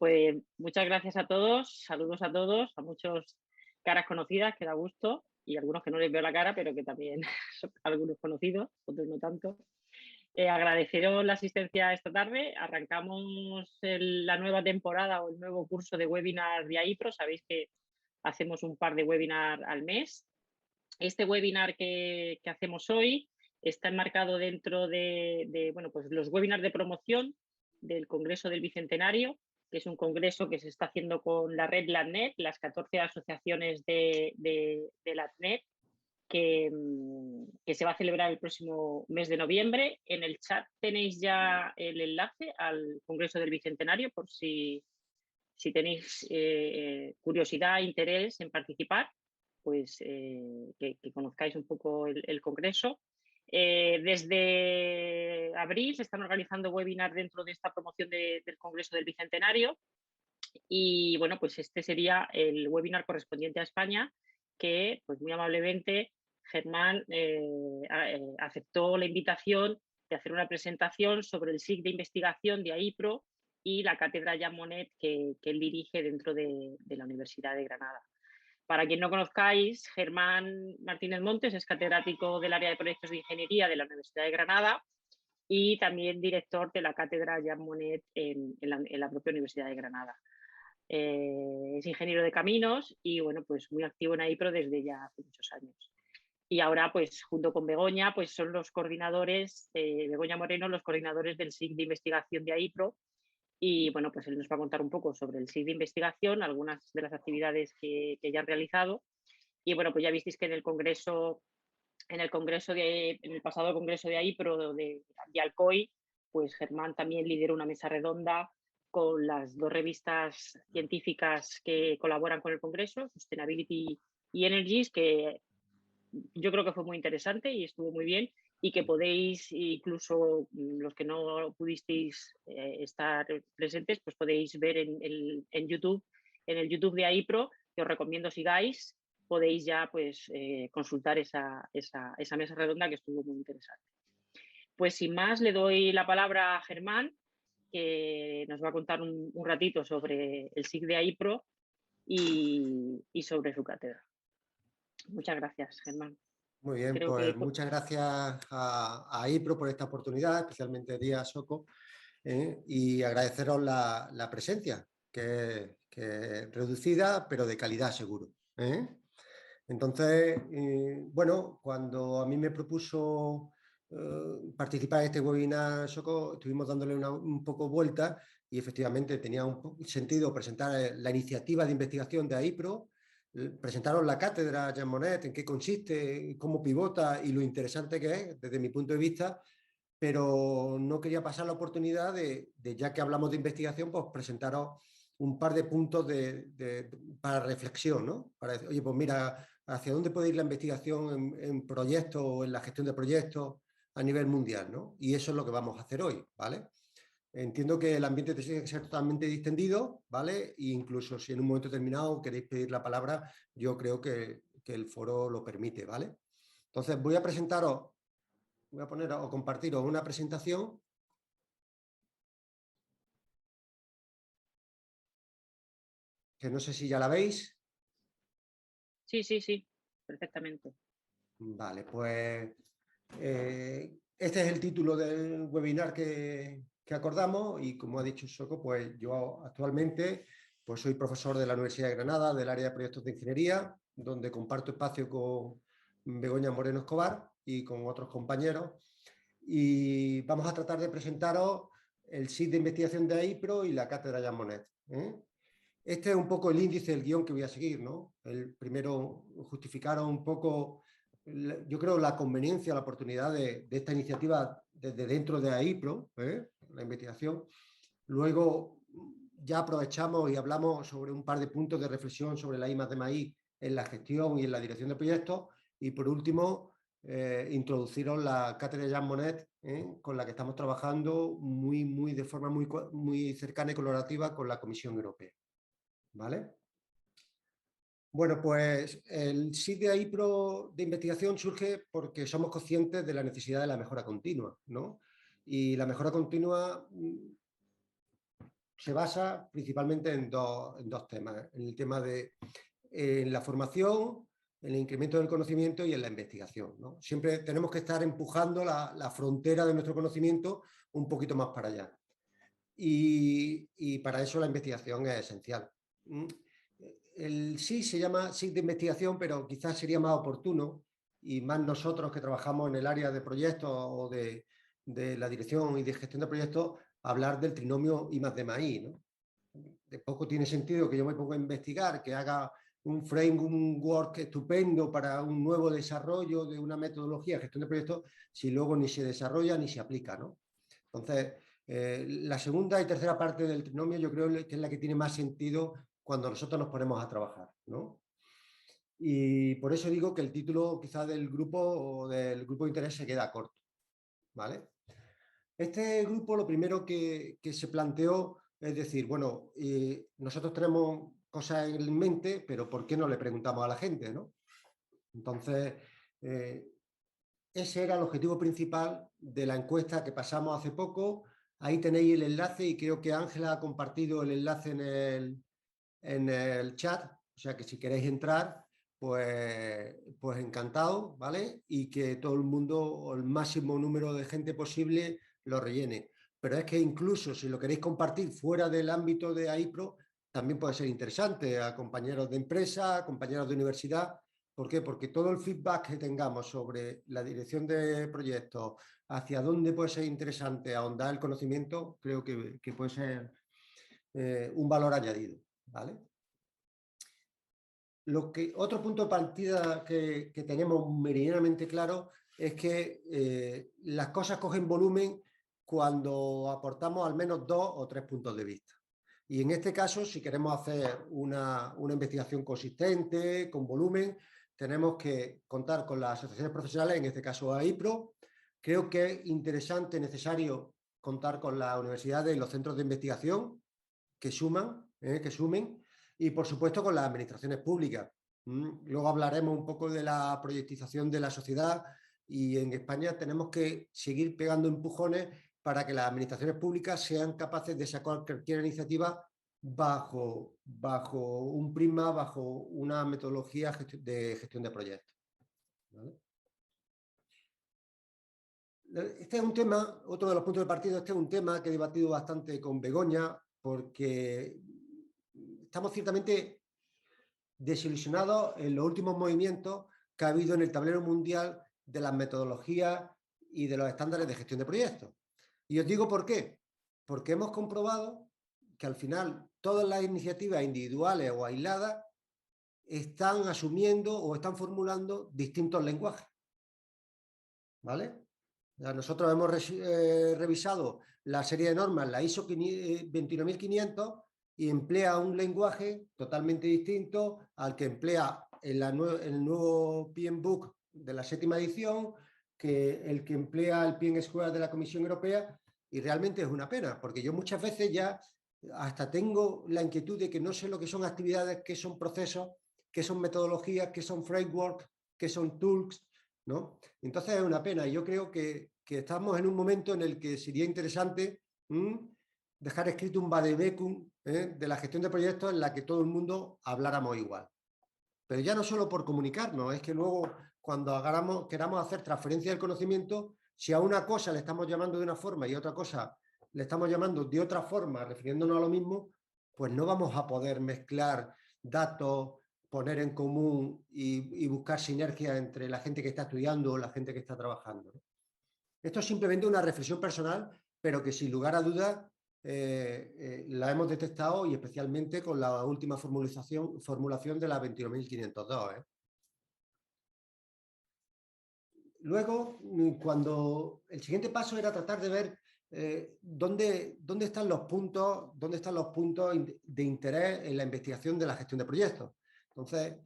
Pues muchas gracias a todos, saludos a todos, a muchos caras conocidas que da gusto y algunos que no les veo la cara, pero que también son algunos conocidos, otros no tanto. Agradeceros la asistencia esta tarde. Arrancamos la nueva temporada o el nuevo curso de webinar de AIPRO. Sabéis que hacemos un par de webinar al mes. Este webinar que hacemos hoy está enmarcado dentro bueno, pues los webinars de promoción del Congreso del Bicentenario, que es un congreso que se está haciendo con la red LATNET, las 14 asociaciones de LATNET, que se va a celebrar el próximo mes de noviembre. En el chat tenéis ya el enlace al Congreso del Bicentenario por si tenéis curiosidad, interés en participar, pues que conozcáis un poco el Congreso. Desde abril se están organizando webinars dentro de esta promoción del Congreso del Bicentenario y bueno, pues este sería el webinar correspondiente a España que pues muy amablemente Germán aceptó la invitación de hacer una presentación sobre el SIG de investigación de AIPRO y la cátedra Jean Monnet que él dirige dentro de la Universidad de Granada. Para quien no conozcáis, Germán Martínez Montes es catedrático del área de proyectos de ingeniería de la Universidad de Granada y también director de la cátedra Jean Monnet en la propia Universidad de Granada. Es ingeniero de caminos y bueno, pues muy activo en AIPRO desde ya hace muchos años. Y ahora, pues junto con Begoña, pues son los coordinadores, Begoña Moreno, los coordinadores del SIG de investigación de AIPRO. Y bueno, pues él nos va a contar un poco sobre el SIG de investigación, algunas de las actividades que ya han realizado. Y bueno, pues ya visteis que en el pasado congreso de AIPRO de Alcoy, pues Germán también lideró una mesa redonda con las dos revistas científicas que colaboran con el congreso, Sustainability y Energies, que yo creo que fue muy interesante y estuvo muy bien y que podéis, incluso los que no pudisteis estar presentes, pues podéis ver en YouTube, en el YouTube de AIPRO, que os recomiendo sigáis, podéis ya pues consultar esa mesa redonda que estuvo muy interesante. Pues sin más, le doy la palabra a Germán, que nos va a contar un ratito sobre el SIG de AIPRO y sobre su cátedra. Muchas gracias, Germán. Muy bien, Creo pues que... muchas gracias a AIPRO por esta oportunidad, especialmente a Díaz Soco, y agradeceros la presencia, que es reducida, pero de calidad seguro. Entonces, bueno, cuando a mí me propuso participar en este webinar, Soco, estuvimos dándole un poco vuelta y efectivamente tenía un sentido presentar la iniciativa de investigación de AIPRO, presentaron la cátedra Jean Monnet, en qué consiste, cómo pivota y lo interesante que es desde mi punto de vista, pero no quería pasar la oportunidad ya que hablamos de investigación, pues presentaros un par de puntos para reflexión, ¿no? Para decir, oye, pues mira, ¿hacia dónde puede ir la investigación en proyectos o en la gestión de proyectos a nivel mundial, ¿no? Y eso es lo que vamos a hacer hoy, ¿vale? Entiendo que el ambiente tiene que ser totalmente distendido, ¿vale? E incluso si en un momento determinado queréis pedir la palabra, yo creo que el foro lo permite, ¿vale? Entonces voy a presentaros, voy a poner o compartiros una presentación. Que no sé si ya la veis. Sí, perfectamente. Vale, pues este es el título del webinar que acordamos y como ha dicho Soco, pues yo actualmente pues soy profesor de la Universidad de Granada del área de proyectos de ingeniería, donde comparto espacio con Begoña Moreno Escobar y con otros compañeros y vamos a tratar de presentaros el SIG de investigación de AIPRO y la cátedra Jean Monnet. Este es un poco el índice del guión que voy a seguir, ¿no? El primero, justificaros un poco, yo creo, la conveniencia, la oportunidad de esta iniciativa desde dentro de AIPRO, la investigación. Luego ya aprovechamos y hablamos sobre un par de puntos de reflexión sobre la I+D+I en la gestión y en la dirección de proyectos. Y por último, introduciros la cátedra Jean Monnet, con la que estamos trabajando de forma muy cercana y colaborativa con la Comisión Europea. ¿Vale? Bueno, pues el SIG de AIPRO de investigación surge porque somos conscientes de la necesidad de la mejora continua, ¿no? Y la mejora continua se basa principalmente en dos temas, en el tema de la formación, en el incremento del conocimiento y en la investigación, ¿no? Siempre tenemos que estar empujando la frontera de nuestro conocimiento un poquito más para allá. Y para eso la investigación es esencial. El SIG se llama SIG de investigación, pero quizás sería más oportuno, y más nosotros que trabajamos en el área de proyectos o de la dirección y de gestión de proyectos, hablar del trinomio I+D+I, ¿no? De poco tiene sentido que yo me ponga a investigar, que haga un framework estupendo para un nuevo desarrollo de una metodología de gestión de proyectos si luego ni se desarrolla ni se aplica, ¿no? Entonces, la segunda y tercera parte del trinomio yo creo que es la que tiene más sentido cuando nosotros nos ponemos a trabajar, ¿no? Y por eso digo que el título quizás del grupo o del grupo de interés se queda corto, ¿vale? Este grupo lo primero que se planteó es decir, bueno, nosotros tenemos cosas en mente, pero ¿por qué no le preguntamos a la gente, ¿no? Entonces, ese era el objetivo principal de la encuesta que pasamos hace poco. Ahí tenéis el enlace y creo que Ángela ha compartido el enlace en el chat, o sea que si queréis entrar, pues encantado, ¿vale? Y que todo el mundo, o el máximo número de gente posible, lo rellene. Pero es que incluso si lo queréis compartir fuera del ámbito de AIPRO, también puede ser interesante a compañeros de empresa, a compañeros de universidad. ¿Por qué? Porque todo el feedback que tengamos sobre la dirección de proyectos, hacia dónde puede ser interesante ahondar el conocimiento, creo que puede ser un valor añadido, ¿vale? Otro punto de partida que tenemos meridianamente claro es que las cosas cogen volumen cuando aportamos al menos 2 o 3 puntos de vista. Y en este caso, si queremos hacer una investigación consistente, con volumen, tenemos que contar con las asociaciones profesionales, en este caso AIPRO. Creo que es interesante, necesario contar con las universidades y los centros de investigación que sumen, y por supuesto con las administraciones públicas. Luego hablaremos un poco de la proyectización de la sociedad y en España tenemos que seguir pegando empujones para que las administraciones públicas sean capaces de sacar cualquier iniciativa bajo un prisma, bajo una metodología de gestión de proyectos, ¿vale? Este es un tema, otro de los puntos de partida, este es un tema que he debatido bastante con Begoña, porque estamos ciertamente desilusionados en los últimos movimientos que ha habido en el tablero mundial de las metodologías y de los estándares de gestión de proyectos. Y os digo por qué. Porque hemos comprobado que al final todas las iniciativas individuales o aisladas están asumiendo o están formulando distintos lenguajes, ¿vale? Nosotros hemos revisado la serie de normas, la ISO 29500, y emplea un lenguaje totalmente distinto al que emplea el nuevo PMBOK de la 7ª edición, que el que emplea el PM Square de la Comisión Europea, y realmente es una pena, porque yo muchas veces ya hasta tengo la inquietud de que no sé lo que son actividades, qué son procesos, qué son metodologías, qué son frameworks, qué son tools, ¿no? Entonces es una pena. Yo creo que estamos en un momento en el que sería interesante dejar escrito un vademecum de la gestión de proyectos en la que todo el mundo habláramos igual. Pero ya no solo por comunicarnos, es que luego cuando queramos hacer transferencia del conocimiento, si a una cosa le estamos llamando de una forma y a otra cosa le estamos llamando de otra forma, refiriéndonos a lo mismo, pues no vamos a poder mezclar datos, poner en común y buscar sinergia entre la gente que está estudiando o la gente que está trabajando, ¿no? Esto es simplemente una reflexión personal, pero que sin lugar a dudas la hemos detectado, y especialmente con la última formulación de la 29502. Luego, cuando el siguiente paso era tratar de ver dónde están los puntos de interés en la investigación de la gestión de proyectos. Entonces,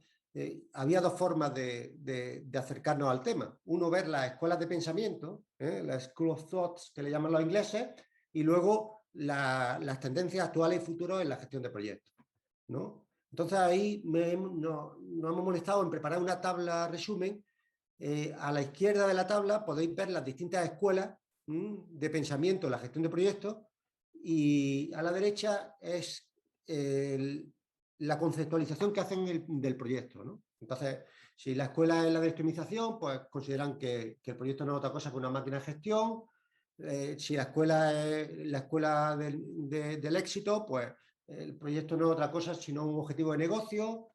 había dos formas de acercarnos al tema. Uno, ver las escuelas de pensamiento, la School of Thoughts, que le llaman los ingleses, y luego las tendencias actuales y futuras en la gestión de proyectos, ¿no? Entonces ahí nos hemos molestado en preparar una tabla resumen. A la izquierda de la tabla podéis ver las distintas escuelas de pensamiento en la gestión de proyectos, y a la derecha es la conceptualización que hacen del proyecto, ¿no? Entonces, si la escuela es la de optimización, pues consideran que el proyecto no es otra cosa que una máquina de gestión. Si la escuela es la escuela del éxito, pues el proyecto no es otra cosa sino un objetivo de negocio.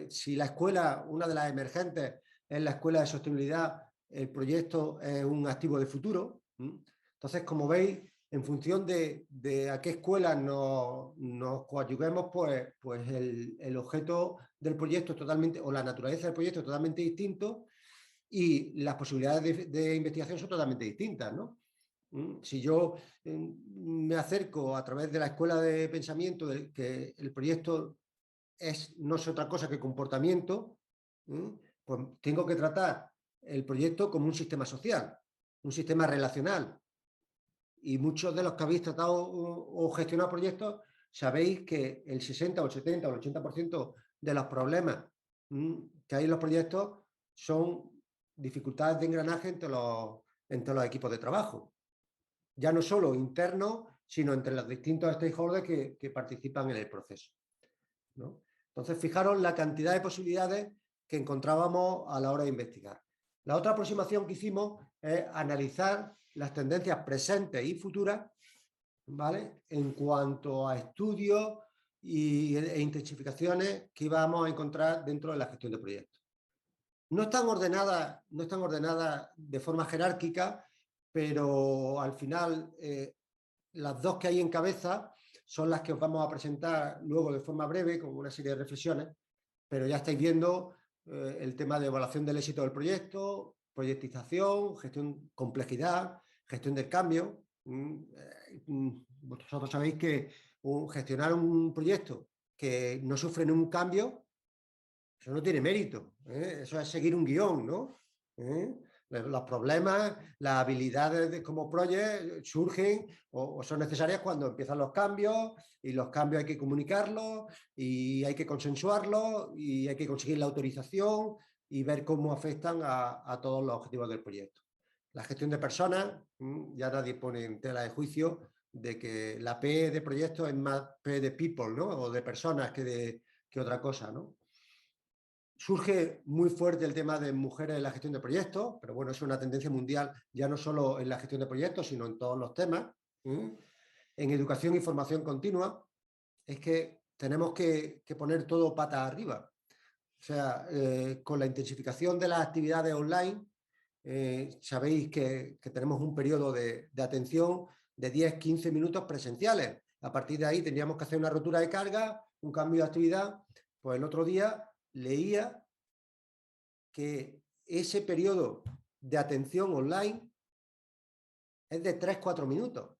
Si la escuela, una de las emergentes, es la escuela de sostenibilidad, el proyecto es un activo de futuro. Entonces, como veis, en función de a qué escuela nos coadyuguemos, pues el objeto del proyecto es totalmente, o la naturaleza del proyecto es totalmente distinto y las posibilidades de investigación son totalmente distintas, ¿no? Si yo me acerco a través de la escuela de pensamiento de que el proyecto no es otra cosa que comportamiento, pues tengo que tratar el proyecto como un sistema social, un sistema relacional. Y muchos de los que habéis tratado o gestionado proyectos, sabéis que el 60 o el 70 o el 80% de los problemas que hay en los proyectos son dificultades de engranaje entre los equipos de trabajo. Ya no solo internos, sino entre los distintos stakeholders que participan en el proceso, ¿no? Entonces, fijaros la cantidad de posibilidades que encontrábamos a la hora de investigar. La otra aproximación que hicimos es analizar las tendencias presentes y futuras, ¿vale?, en cuanto a estudios e intensificaciones que íbamos a encontrar dentro de la gestión de proyectos. No están ordenadas de forma jerárquica, pero al final las dos que hay en cabeza son las que os vamos a presentar luego de forma breve con una serie de reflexiones, pero ya estáis viendo el tema de evaluación del éxito del proyecto, proyectización, gestión, complejidad, gestión del cambio. Vosotros sabéis que gestionar un proyecto que no sufre ningún cambio, eso no tiene mérito, ¿eh? Eso es seguir un guión, ¿no? Los problemas, las habilidades como project surgen o son necesarias cuando empiezan los cambios, y los cambios hay que comunicarlos y hay que consensuarlos y hay que conseguir la autorización y ver cómo afectan a todos los objetivos del proyecto. La gestión de personas, ya nadie pone en tela de juicio de que la P de proyectos es más P de people, ¿no?, o de personas que otra cosa, ¿no? Surge muy fuerte el tema de mujeres en la gestión de proyectos, pero bueno, es una tendencia mundial ya no solo en la gestión de proyectos, sino en todos los temas. En educación y formación continua, es que tenemos que poner todo patas arriba. O sea, con la intensificación de las actividades online, sabéis que tenemos un periodo de atención de 10-15 minutos presenciales. A partir de ahí tendríamos que hacer una rotura de carga, un cambio de actividad. Pues el otro día leía que ese periodo de atención online es de 3-4 minutos.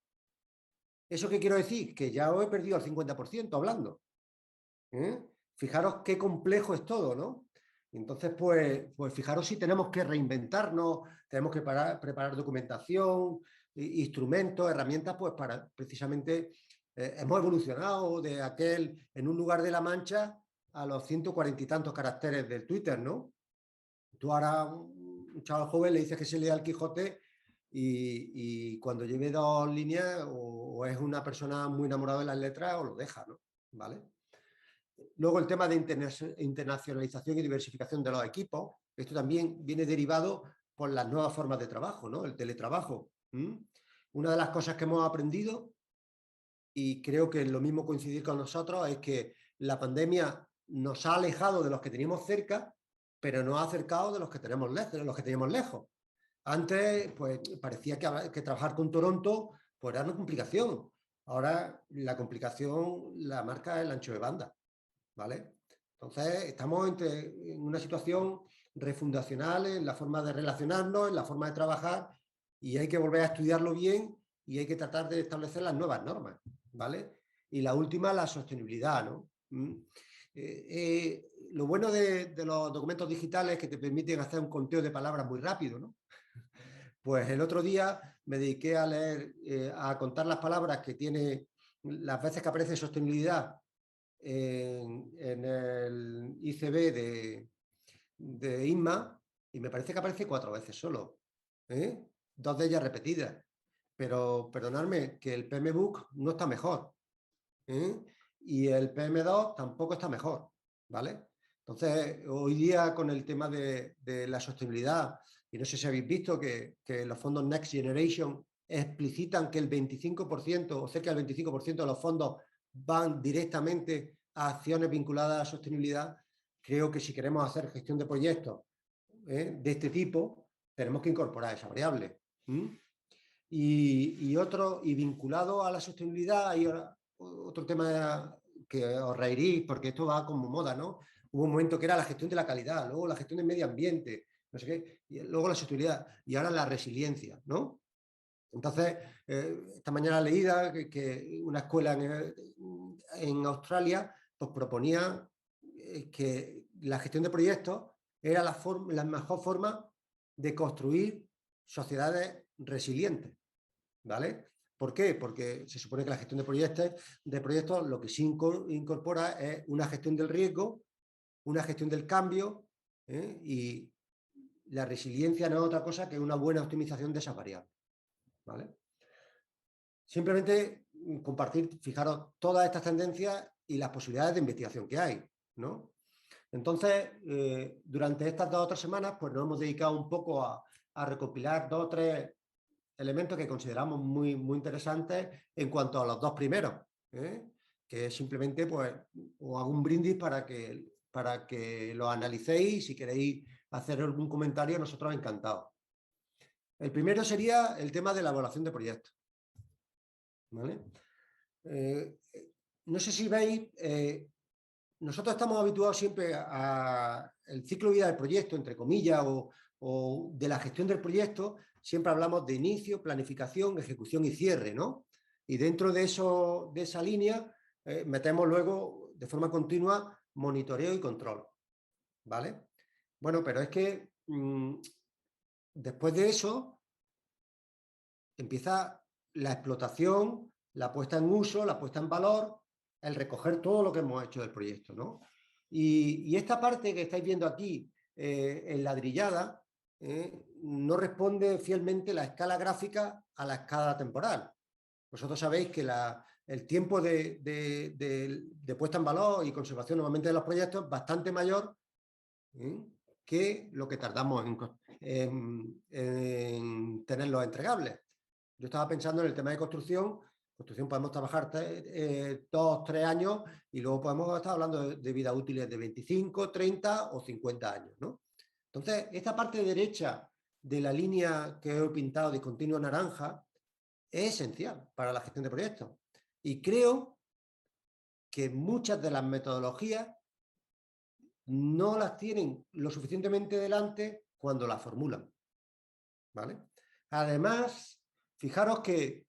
¿Eso qué quiero decir? Que ya os he perdido al 50% hablando. Fijaros qué complejo es todo, ¿no? Entonces, pues fijaros si tenemos que reinventarnos, tenemos que preparar documentación, instrumentos, herramientas, pues para precisamente hemos evolucionado de aquel en un lugar de La Mancha a los 140 y tantos caracteres del Twitter, ¿no? Tú ahora a un chaval joven le dices que se lea el Quijote y cuando lleve 2 líneas o es una persona muy enamorada de las letras o lo deja, ¿no? ¿Vale? Luego el tema de internacionalización y diversificación de los equipos. Esto también viene derivado por las nuevas formas de trabajo, ¿no? El teletrabajo. Una de las cosas que hemos aprendido, y creo que lo mismo coincidir con nosotros, es que la pandemia nos ha alejado de los que teníamos cerca, pero nos ha acercado de los que tenemos lejos. Antes, pues parecía que trabajar con Toronto pues, era una complicación. Ahora la complicación la marca el ancho de banda, ¿vale? Entonces, estamos en una situación refundacional en la forma de relacionarnos, en la forma de trabajar, y hay que volver a estudiarlo bien y hay que tratar de establecer las nuevas normas, ¿vale? Y la última, la sostenibilidad, ¿no? Lo bueno de los documentos digitales es que te permiten hacer un conteo de palabras muy rápido, ¿no? Pues el otro día me dediqué a leer, a contar las palabras que tiene, las veces que aparece sostenibilidad en el ICB de INMA, y me parece que aparece 4 veces solo, 2 de ellas repetidas. pero perdonadme que el PMBOK no está mejor, ¿eh? Y el PM2 tampoco está mejor, ¿vale? Entonces, hoy día con el tema de la sostenibilidad, y no sé si habéis visto que los fondos Next Generation explicitan que el 25% o cerca del 25% de los fondos van directamente a acciones vinculadas a la sostenibilidad. Creo que si queremos hacer gestión de proyectos de este tipo, tenemos que incorporar esa variable. Y vinculado a la sostenibilidad, hay otro tema que os reiréis, porque esto va como moda, ¿no? Hubo un momento que era la gestión de la calidad, luego la gestión del medio ambiente, no sé qué, y luego la sostenibilidad, y ahora la resiliencia, ¿no? Entonces, esta mañana leída que una escuela en Australia pues proponía que la gestión de proyectos era la mejor forma de construir sociedades resilientes, ¿vale? ¿Por qué? Porque se supone que la gestión de proyectos lo que sí incorpora es una gestión del riesgo, una gestión del cambio, y la resiliencia no es otra cosa que una buena optimización de esas variables, ¿vale? Simplemente compartir, fijaros, todas estas tendencias y las posibilidades de investigación que hay, ¿no? Entonces, durante estas 2 o 3 semanas, pues nos hemos dedicado un poco a recopilar 2 o 3 elementos que consideramos muy, muy interesantes en cuanto a los 2 primeros, que simplemente pues, os hago un brindis para que lo analicéis y si queréis hacer algún comentario, nosotros encantados. El primero sería el tema de la evaluación de proyectos, ¿vale? No sé si veis, nosotros estamos habituados siempre al ciclo de vida del proyecto, entre comillas, o de la gestión del proyecto, siempre hablamos de inicio, planificación, ejecución y cierre, ¿no? Y dentro de esa línea metemos luego de forma continua monitoreo y control, ¿vale? Bueno, pero es que después de eso empieza la explotación, la puesta en uso, la puesta en valor, el recoger todo lo que hemos hecho del proyecto, ¿no? Y esta parte que estáis viendo aquí, enladrillada, no responde fielmente la escala gráfica a la escala temporal. Vosotros sabéis que el tiempo de puesta en valor y conservación normalmente de los proyectos es bastante mayor que lo que tardamos en tenerlos entregables. Yo estaba pensando en el tema de construcción. Construcción podemos trabajar 2, 3 años y luego podemos estar hablando de vida útiles de 25, 30 o 50 años, ¿no? Entonces, esta parte derecha de la línea que he pintado de continuo naranja es esencial para la gestión de proyectos. Y creo que muchas de las metodologías no las tienen lo suficientemente delante cuando las formulan, ¿vale? Además, fijaros que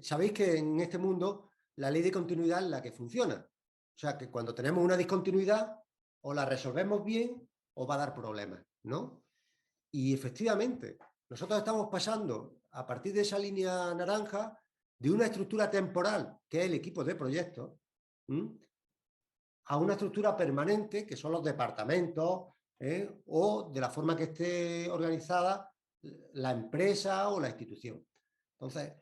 sabéis que en este mundo la ley de continuidad es la que funciona. O sea, que cuando tenemos una discontinuidad, o la resolvemos bien o va a dar problemas, ¿no? Y efectivamente, nosotros estamos pasando, a partir de esa línea naranja, de una estructura temporal, que es el equipo de proyectos, a una estructura permanente, que son los departamentos, o de la forma que esté organizada la empresa o la institución. Entonces,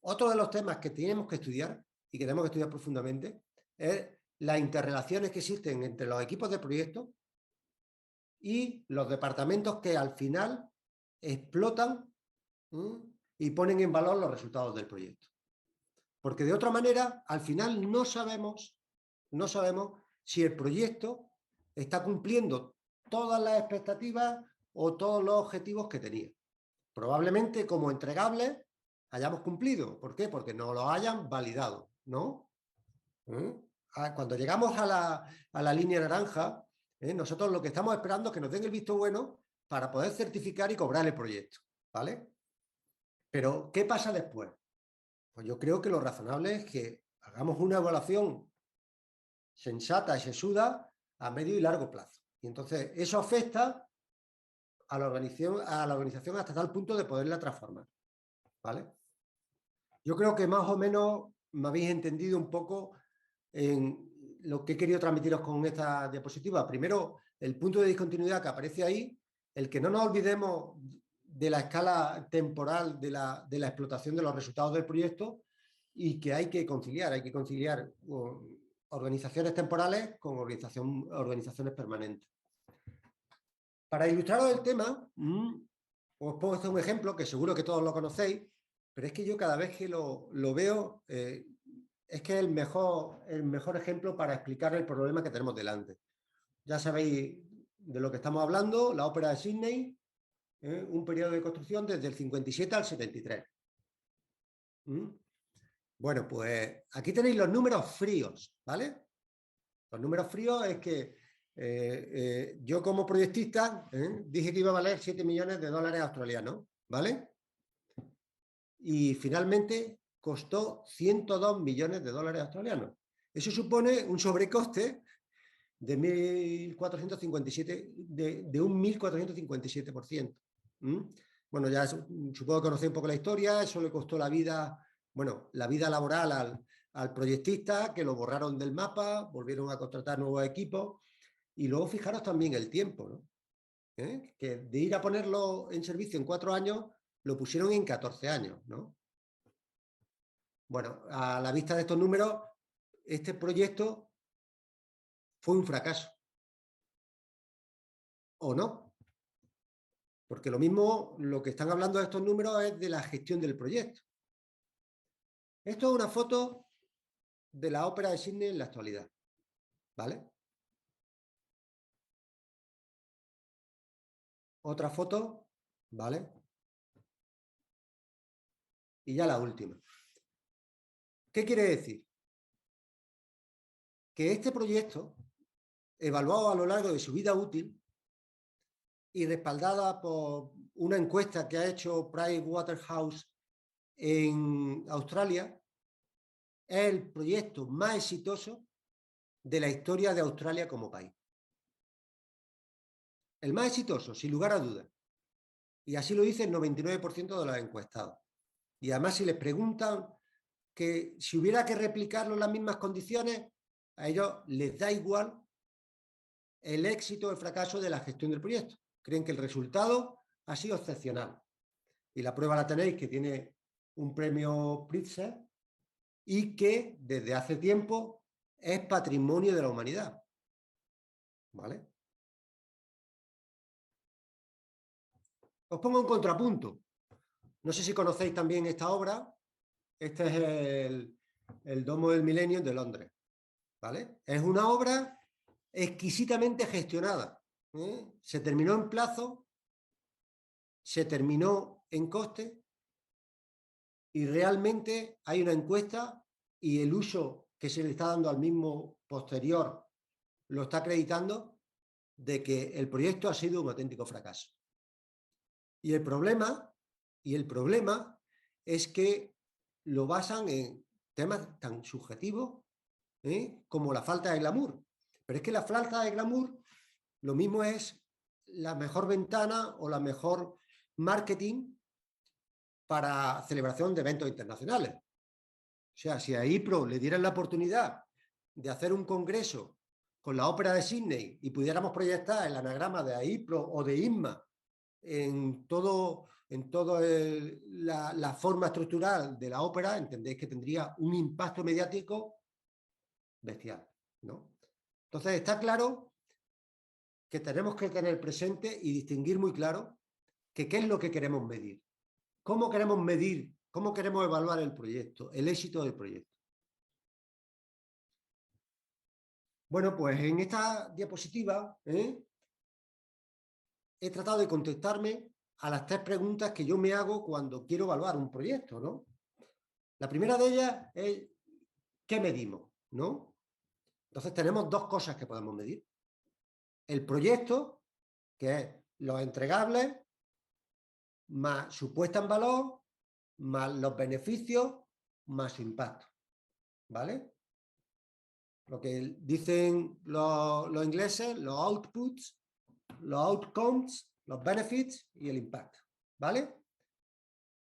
otro de los temas que tenemos que estudiar y que tenemos que estudiar profundamente es las interrelaciones que existen entre los equipos de proyectos y los departamentos que al final explotan y ponen en valor los resultados del proyecto. Porque de otra manera, al final no sabemos si el proyecto está cumpliendo todas las expectativas o todos los objetivos que tenía. Probablemente como entregables hayamos cumplido. ¿Por qué? Porque no lo hayan validado, ¿no? Cuando llegamos a la línea naranja, nosotros lo que estamos esperando es que nos den el visto bueno para poder certificar y cobrar el proyecto, ¿vale? Pero, ¿qué pasa después? Pues yo creo que lo razonable es que hagamos una evaluación sensata y sesuda a medio y largo plazo. Y entonces eso afecta a la organización hasta tal punto de poderla transformar, ¿vale? Yo creo que más o menos me habéis entendido un poco en lo que he querido transmitiros con esta diapositiva. Primero, el punto de discontinuidad que aparece ahí, el que no nos olvidemos de la escala temporal de la explotación de los resultados del proyecto y que hay que conciliar organizaciones temporales con organizaciones permanentes. Para ilustraros el tema, os pongo un ejemplo que seguro que todos lo conocéis, pero es que yo cada vez que lo veo, es que es el mejor ejemplo para explicar el problema que tenemos delante. Ya sabéis de lo que estamos hablando, la ópera de Sydney, un periodo de construcción desde el 57 al 73. Bueno, pues aquí tenéis los números fríos, ¿vale? Los números fríos es que yo como proyectista dije que iba a valer 7 millones de dólares australianos, ¿vale? Y finalmente costó 102 millones de dólares australianos. Eso supone un sobrecoste de 1.457, de un 1.457%. Bueno, ya supongo que conocéis un poco la historia, eso le costó la vida laboral al proyectista, que lo borraron del mapa, volvieron a contratar nuevos equipos, y luego fijaros también el tiempo, ¿no? Que de ir a ponerlo en servicio en 4 años, lo pusieron en 14 años, ¿no? Bueno, a la vista de estos números, este proyecto fue un fracaso. ¿O no? Porque lo mismo, lo que están hablando de estos números es de la gestión del proyecto. Esto es una foto de la ópera de Sydney en la actualidad, ¿vale? Otra foto, ¿vale? Y ya la última. ¿Qué quiere decir? Que este proyecto, evaluado a lo largo de su vida útil y respaldada por una encuesta que ha hecho Pricewaterhouse en Australia, es el proyecto más exitoso de la historia de Australia como país. El más exitoso, sin lugar a dudas. Y así lo dice el 99% de los encuestados. Y además, si les preguntan que si hubiera que replicarlo en las mismas condiciones, a ellos les da igual el éxito o el fracaso de la gestión del proyecto. Creen que el resultado ha sido excepcional. Y la prueba la tenéis, que tiene un premio Pritzker y que desde hace tiempo es patrimonio de la humanidad. ¿Vale? Os pongo un contrapunto. No sé si conocéis también esta obra. Este es el Domo del Milenio de Londres. ¿Vale? Es una obra exquisitamente gestionada. Se terminó en plazo, se terminó en coste y realmente hay una encuesta y el uso que se le está dando al mismo posterior lo está acreditando de que el proyecto ha sido un auténtico fracaso. Y el problema es que lo basan en temas tan subjetivos como la falta de glamour. Pero es que la falta de glamour lo mismo es la mejor ventana o la mejor marketing para celebración de eventos internacionales. O sea, si a IPRO le dieran la oportunidad de hacer un congreso con la ópera de Sydney y pudiéramos proyectar el anagrama de AIPRO o de ISMA en toda la forma estructural de la ópera, entendéis que tendría un impacto mediático bestial, ¿no? Entonces está claro que tenemos que tener presente y distinguir muy claro que qué es lo que queremos medir, cómo queremos medir, cómo queremos evaluar el proyecto, el éxito del proyecto. Bueno, pues en esta diapositiva he tratado de contestarme a las 3 preguntas que yo me hago cuando quiero evaluar un proyecto, ¿no? La primera de ellas es ¿qué medimos? ¿No? Entonces tenemos 2 cosas que podemos medir. El proyecto, que es los entregables, más su puesta en valor, más los beneficios, más su impacto. ¿Vale? Lo que dicen los ingleses, los outputs, los outcomes, los benefits y el impacto. ¿Vale?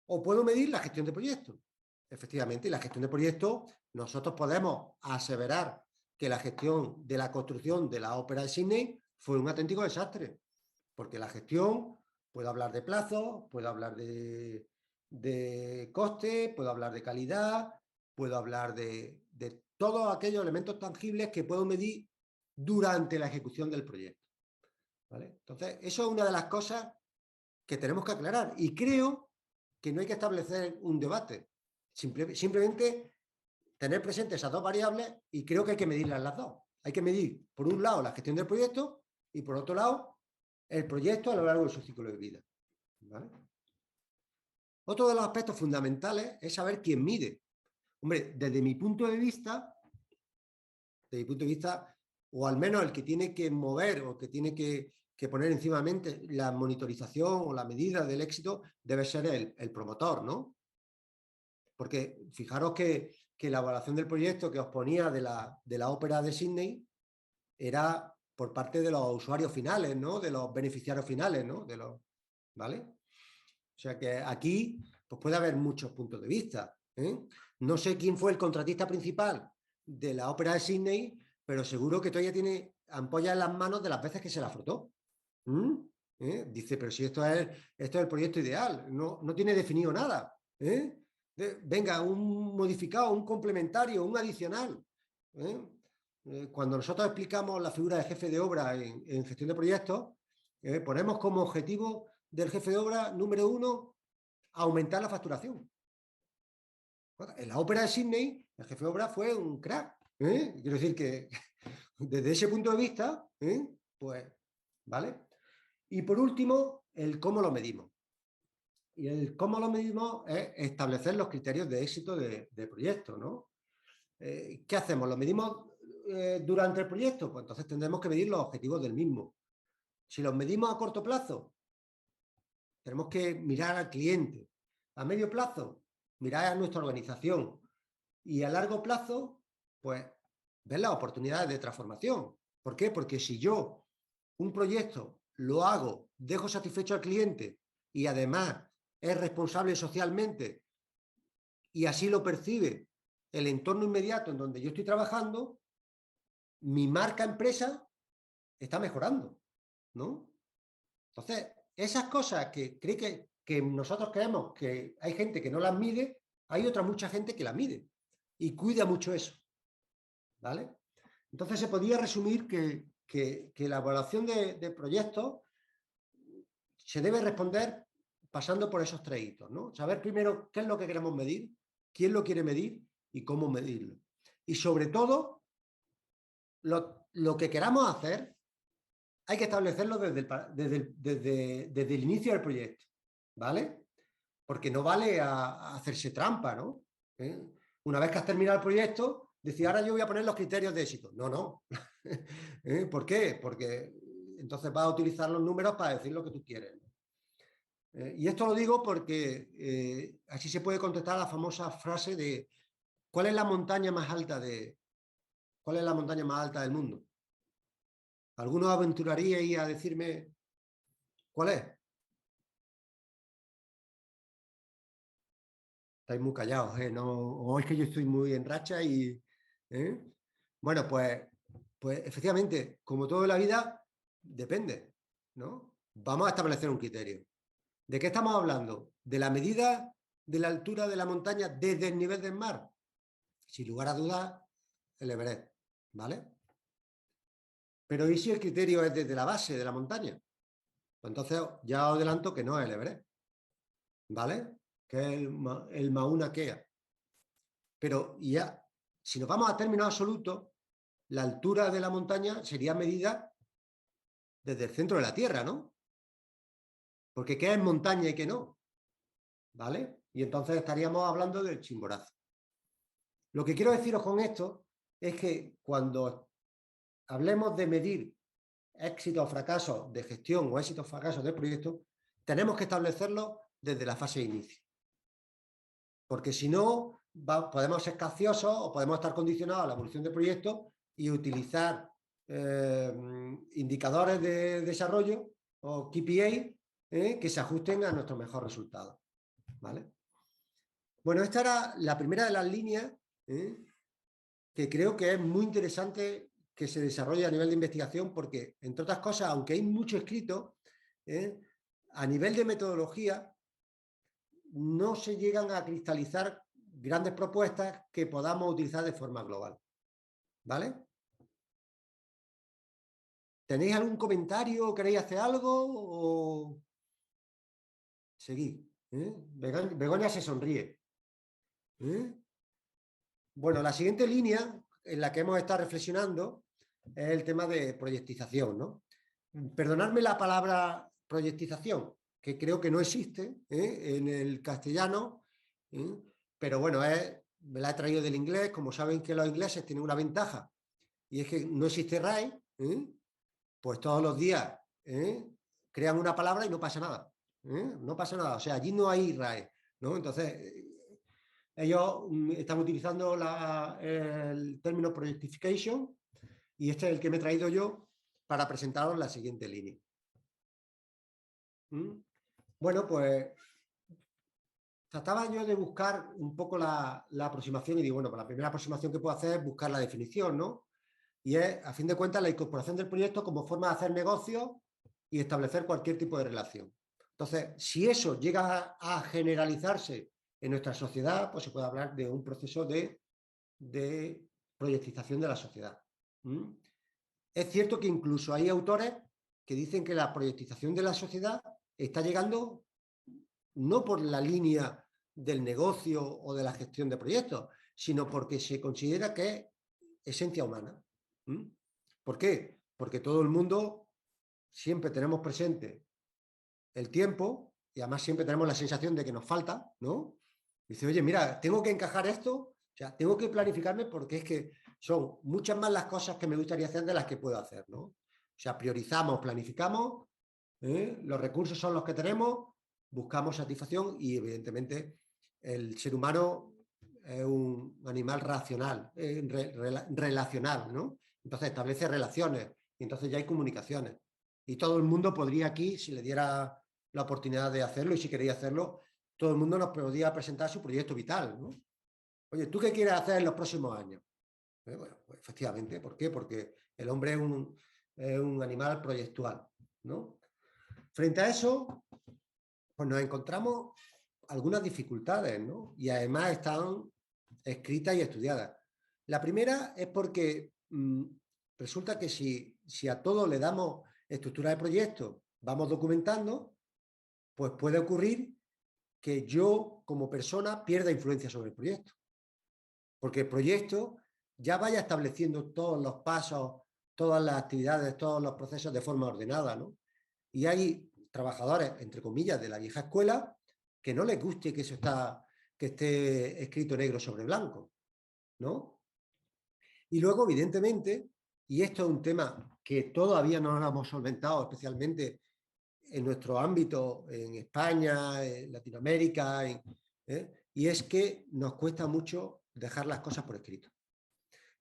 O puedo medir la gestión de proyecto. Efectivamente, la gestión de proyecto, nosotros podemos aseverar que la gestión de la construcción de la ópera de Sydney fue un auténtico desastre, porque la gestión Puedo hablar de plazo, puedo hablar de coste, puedo hablar de calidad, puedo hablar de todos aquellos elementos tangibles que puedo medir durante la ejecución del proyecto, ¿vale? Entonces, eso es una de las cosas que tenemos que aclarar y creo que no hay que establecer un debate, simplemente tener presentes esas dos variables y creo que hay que medirlas las dos. Hay que medir, por un lado, la gestión del proyecto y, por otro lado, el proyecto a lo largo de su ciclo de vida, ¿vale? Otro de los aspectos fundamentales es saber quién mide. Hombre, desde mi punto de vista, o al menos el que tiene que mover o que tiene que poner encima de mente la monitorización o la medida del éxito debe ser el promotor, ¿no? Porque fijaros que la evaluación del proyecto que os ponía de la ópera de Sydney era por parte de los usuarios finales, ¿no? De los beneficiarios finales, ¿no? ¿Vale? O sea que aquí pues puede haber muchos puntos de vista, ¿eh? No sé quién fue el contratista principal de la ópera de Sydney, pero seguro que todavía tiene ampollas en las manos de las veces que se la frotó. Dice, pero si esto es el proyecto ideal, no tiene definido nada. Venga, un modificado, un complementario, un adicional. Cuando nosotros explicamos la figura de jefe de obra en gestión de proyectos, ponemos como objetivo del jefe de obra número 1 aumentar la facturación. En la ópera de Sydney, el jefe de obra fue un crack. Quiero decir que desde ese punto de vista, pues, ¿vale? Y por último, el cómo lo medimos. Y el cómo lo medimos es establecer los criterios de éxito de proyecto, ¿no? ¿Qué hacemos? ¿Lo medimos durante el proyecto? Pues entonces tendremos que medir los objetivos del mismo. Si los medimos a corto plazo, tenemos que mirar al cliente. A medio plazo, mirar a nuestra organización. Y a largo plazo, pues, ver las oportunidades de transformación. ¿Por qué? Porque si yo un proyecto lo hago, dejo satisfecho al cliente y además es responsable socialmente y así lo percibe el entorno inmediato en donde yo estoy trabajando, mi marca empresa está mejorando, ¿no? Entonces, esas cosas que nosotros creemos que hay gente que no las mide, hay otra mucha gente que las mide y cuida mucho eso, ¿vale? Entonces se podría resumir que la evaluación de proyectos se debe responder pasando por esos tres hitos, ¿no? Saber primero qué es lo que queremos medir, quién lo quiere medir y cómo medirlo. Y sobre todo, lo que queramos hacer hay que establecerlo desde el inicio del proyecto, ¿vale? Porque no vale a hacerse trampa, ¿no? Una vez que has terminado el proyecto, decir, ahora yo voy a poner los criterios de éxito. No. ¿Por qué? Porque entonces vas a utilizar los números para decir lo que tú quieres. Y esto lo digo porque así se puede contestar la famosa frase de ¿cuál es la montaña más alta del mundo? ¿Alguno aventuraríais a decirme cuál es? Estáis muy callados, ¿eh? No, o es que yo estoy muy en racha y... Bueno, pues efectivamente, como todo en la vida, depende, ¿no? Vamos a establecer un criterio. ¿De qué estamos hablando? ¿De la medida de la altura de la montaña desde el nivel del mar? Sin lugar a dudas, el Everest, ¿vale? Pero ¿y si el criterio es desde la base de la montaña? Pues entonces ya os adelanto que no es el Everest, ¿vale? Que es el Mauna Kea. Pero ya, si nos vamos a términos absolutos, la altura de la montaña sería medida desde el centro de la Tierra, ¿no? Porque ¿qué es montaña y qué no? ¿Vale? Y entonces estaríamos hablando del Chimborazo. Lo que quiero deciros con esto es que cuando hablemos de medir éxitos o fracasos de gestión o éxitos o fracasos de proyecto, tenemos que establecerlo desde la fase de inicio. Porque si no, podemos ser capciosos o podemos estar condicionados a la evolución del proyecto y utilizar indicadores de desarrollo o KPI que se ajusten a nuestro mejor resultado, ¿vale? Bueno, esta era la primera de las líneas que creo que es muy interesante que se desarrolle a nivel de investigación porque, entre otras cosas, aunque hay mucho escrito, a nivel de metodología no se llegan a cristalizar grandes propuestas que podamos utilizar de forma global. ¿Vale? ¿Tenéis algún comentario? ¿Queréis hacer algo? ¿O seguid? Begoña se sonríe. Bueno, la siguiente línea en la que hemos estado reflexionando es el tema de proyectización, ¿no? Perdonadme la palabra proyectización, que creo que no existe en el castellano, pero bueno, me la he traído del inglés. Como saben que los ingleses tienen una ventaja, y es que no existe RAE, pues todos los días crean una palabra y no pasa nada. No pasa nada, o sea, allí no hay RAE, ¿no? Entonces, ellos están utilizando el término projectification, y este es el que me he traído yo para presentaros la siguiente línea. Bueno, pues trataba yo de buscar un poco la aproximación, y digo, bueno, pues la primera aproximación que puedo hacer es buscar la definición, ¿no? Y es, a fin de cuentas, la incorporación del proyecto como forma de hacer negocios y establecer cualquier tipo de relación. Entonces, si eso llega a generalizarse en nuestra sociedad, pues se puede hablar de un proceso de proyectización de la sociedad. Es cierto que incluso hay autores que dicen que la proyectización de la sociedad está llegando no por la línea del negocio o de la gestión de proyectos, sino porque se considera que es esencia humana. ¿Por qué? Porque todo el mundo siempre tenemos presente el tiempo, y además siempre tenemos la sensación de que nos falta, ¿no? Dice, oye, mira, tengo que encajar esto, o sea, tengo que planificarme, porque es que son muchas más las cosas que me gustaría hacer de las que puedo hacer, ¿no? O sea, priorizamos, planificamos, los recursos son los que tenemos, buscamos satisfacción, y evidentemente el ser humano es un animal racional, relacional, ¿no? Entonces establece relaciones, y entonces ya hay comunicaciones. Y todo el mundo podría aquí, si le diera la oportunidad de hacerlo, y si queréis hacerlo, todo el mundo nos podría presentar su proyecto vital, ¿no? Oye, ¿tú qué quieres hacer en los próximos años? Bueno, pues efectivamente, ¿por qué? Porque el hombre es un animal proyectual, ¿no? Frente a eso, pues nos encontramos algunas dificultades, ¿no? Y además están escritas y estudiadas. La primera es porque resulta que si a todo le damos estructura de proyecto, vamos documentando, pues puede ocurrir que yo, como persona, pierda influencia sobre el proyecto. Porque el proyecto ya vaya estableciendo todos los pasos, todas las actividades, todos los procesos de forma ordenada, ¿no? Y hay trabajadores, entre comillas, de la vieja escuela, que no les guste que eso que esté escrito negro sobre blanco, ¿no? Y luego, evidentemente, y esto es un tema que todavía no lo hemos solventado, especialmente en nuestro ámbito, en España, en Latinoamérica, y es que nos cuesta mucho dejar las cosas por escrito.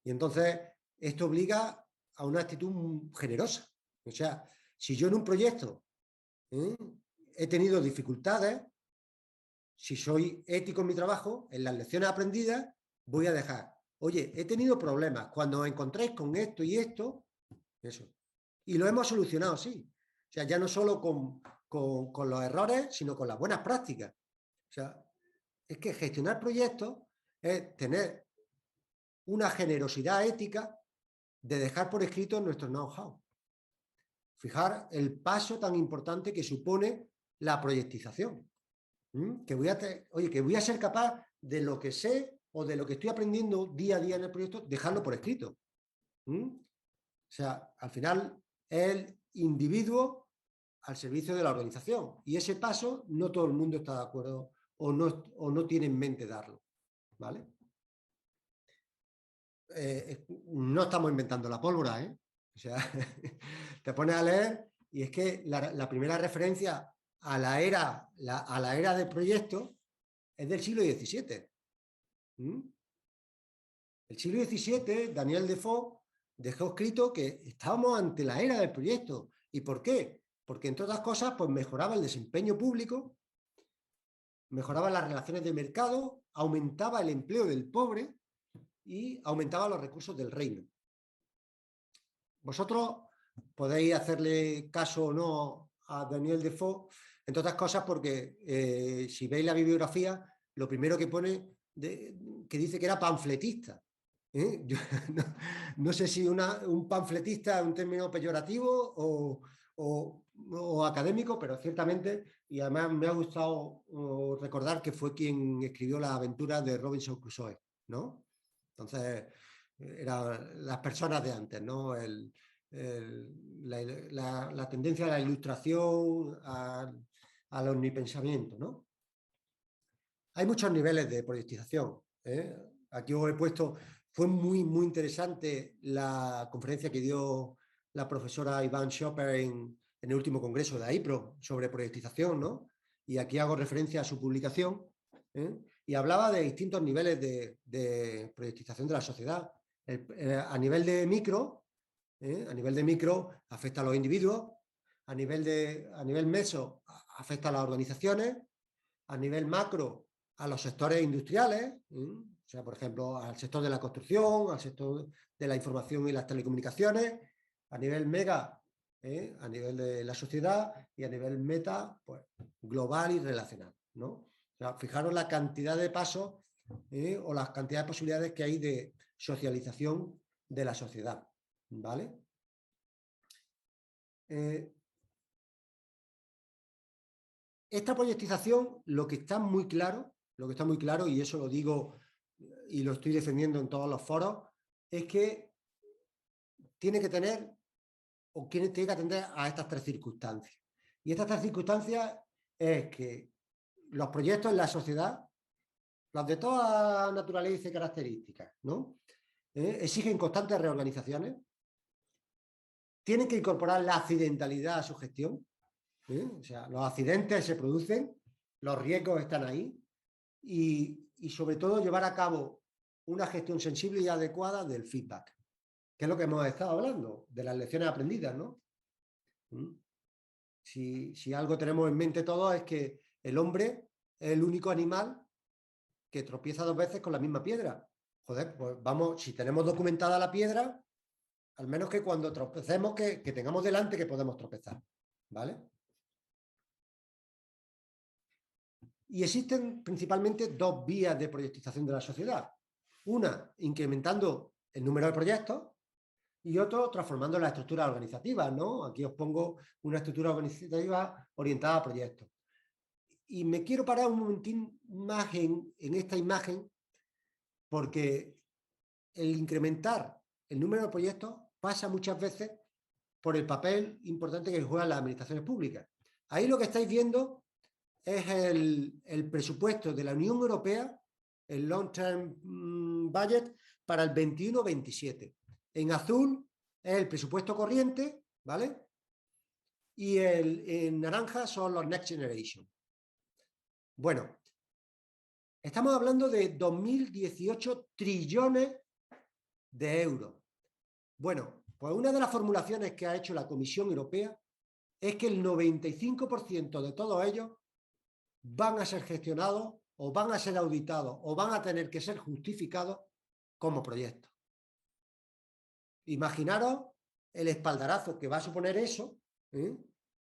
Y entonces esto obliga a una actitud generosa. O sea, si yo en un proyecto he tenido dificultades, si soy ético en mi trabajo, en las lecciones aprendidas, voy a dejar, oye, he tenido problemas, cuando os encontréis con esto y esto, eso. Y lo hemos solucionado, sí. O sea, ya no solo con los errores, sino con las buenas prácticas. O sea, es que gestionar proyectos es tener una generosidad ética de dejar por escrito nuestro know-how. Fijar el paso tan importante que supone la proyectización. Que voy a ser capaz de lo que sé o de lo que estoy aprendiendo día a día en el proyecto, dejarlo por escrito. O sea, al final es el individuo al servicio de la organización, y ese paso no todo el mundo está de acuerdo o no tiene en mente darlo, ¿vale? No estamos inventando la pólvora, ¿eh? O sea, te pones a leer y es que la primera referencia a la era de proyectos es del siglo XVII. El siglo XVII, Daniel Defoe dejó escrito que estábamos ante la era del proyecto. ¿Y por qué? Porque, entre otras cosas, pues mejoraba el desempeño público, mejoraba las relaciones de mercado, aumentaba el empleo del pobre y aumentaba los recursos del reino. Vosotros podéis hacerle caso o no a Daniel Defoe, entre otras cosas porque si veis la bibliografía, lo primero que pone, que dice que era panfletista. Yo no sé si un panfletista es un término peyorativo o académico, pero ciertamente, y además me ha gustado recordar que fue quien escribió las aventuras de Robinson Crusoe, ¿no? Entonces, eran las personas de antes, ¿no? La tendencia a la ilustración, al omnipensamiento, ¿no? Hay muchos niveles de proyectización. Aquí os he puesto, fue muy interesante la conferencia que dio la profesora Iván Schopper en el último congreso de AIPRO sobre proyectización, ¿no? Y aquí hago referencia a su publicación, y hablaba de distintos niveles de proyectización de la sociedad. A nivel de micro, afecta a los individuos, a nivel meso afecta a las organizaciones, a nivel macro a los sectores industriales, o sea, por ejemplo, al sector de la construcción, al sector de la información y las telecomunicaciones, a nivel mega, a nivel de la sociedad, y a nivel meta, pues global y relacional, ¿no? O sea, fijaros la cantidad de pasos o las cantidad de posibilidades que hay de socialización de la sociedad, ¿vale? Esta proyectización, lo que está muy claro, y eso lo digo y lo estoy defendiendo en todos los foros, es que tiene que tener o tiene que atender a estas tres circunstancias. Y estas tres circunstancias es que los proyectos en la sociedad, los de toda naturaleza y características, ¿no? Exigen constantes reorganizaciones, tienen que incorporar la accidentalidad a su gestión, o sea, los accidentes se producen, los riesgos están ahí, y sobre todo llevar a cabo una gestión sensible y adecuada del feedback, que es lo que hemos estado hablando, de las lecciones aprendidas, ¿no? Si algo tenemos en mente todos es que el hombre es el único animal que tropieza dos veces con la misma piedra. Joder, pues vamos, si tenemos documentada la piedra, al menos que cuando tropecemos que tengamos delante que podemos tropezar, ¿vale? Y existen principalmente dos vías de proyectización de la sociedad. Una, incrementando el número de proyectos, y otro, transformando las estructuras organizativas, ¿no? Aquí os pongo una estructura organizativa orientada a proyectos. Y me quiero parar un momentín más en esta imagen, porque el incrementar el número de proyectos pasa muchas veces por el papel importante que juegan las administraciones públicas. Ahí lo que estáis viendo es el presupuesto de la Unión Europea, el Long Term Budget, para el 21-27. En azul es el presupuesto corriente, ¿vale? Y en naranja son los Next Generation. Bueno, estamos hablando de 2.018 trillones de euros. Bueno, pues una de las formulaciones que ha hecho la Comisión Europea es que el 95% de todos ellos van a ser gestionados o van a ser auditados o van a tener que ser justificados como proyectos. Imaginaros el espaldarazo que va a suponer eso,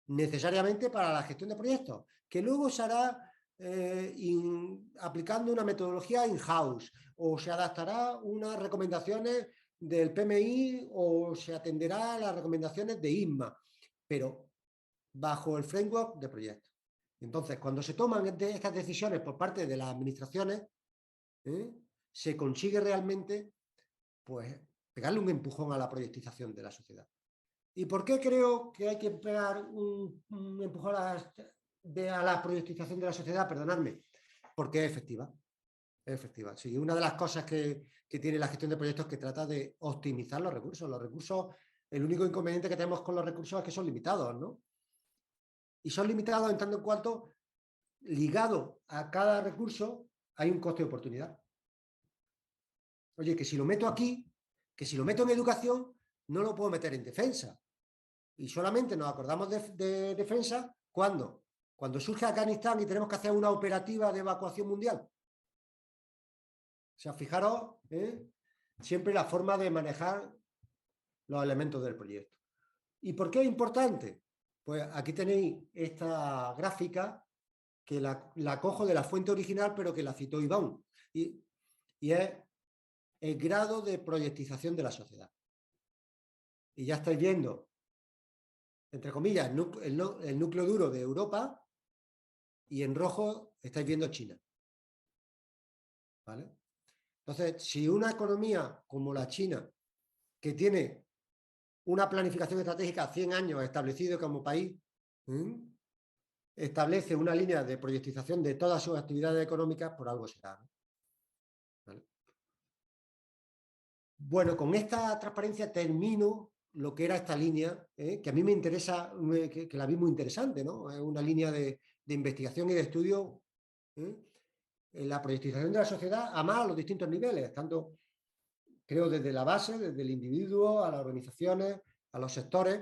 necesariamente para la gestión de proyectos, que luego se hará aplicando una metodología in-house, o se adaptará unas recomendaciones del PMI, o se atenderá a las recomendaciones de ISMA, pero bajo el framework de proyectos. Entonces, cuando se toman estas decisiones por parte de las administraciones, se consigue realmente, pues, pegarle un empujón a la proyectización de la sociedad. ¿Y por qué creo que hay que pegar un empujón a la proyectización de la sociedad? Perdonadme, porque es efectiva. Es efectiva. Sí, una de las cosas que tiene la gestión de proyectos es que trata de optimizar los recursos. Los recursos, el único inconveniente que tenemos con los recursos es que son limitados, ¿no? Y son limitados en tanto en cuanto ligado a cada recurso hay un coste de oportunidad. Oye, que si lo meto aquí, que si lo meto en educación, no lo puedo meter en defensa. Y solamente nos acordamos de defensa cuando surge Afganistán y tenemos que hacer una operativa de evacuación mundial. O sea, fijaros, siempre la forma de manejar los elementos del proyecto. ¿Y por qué es importante? Pues aquí tenéis esta gráfica que la cojo de la fuente original, pero que la citó Iván. Y es el grado de proyectización de la sociedad. Y ya estáis viendo, entre comillas, el núcleo duro de Europa, y en rojo estáis viendo China. ¿Vale? Entonces, si una economía como la China, que tiene una planificación estratégica a 100 años establecido como país, establece una línea de proyectización de todas sus actividades económicas, por algo será. ¿Vale? Bueno, con esta transparencia termino lo que era esta línea, que a mí me interesa, que la vi muy interesante, ¿no? Es una línea de investigación y de estudio en la proyectización de la sociedad a los distintos niveles, tanto, creo, desde la base, desde el individuo, a las organizaciones, a los sectores.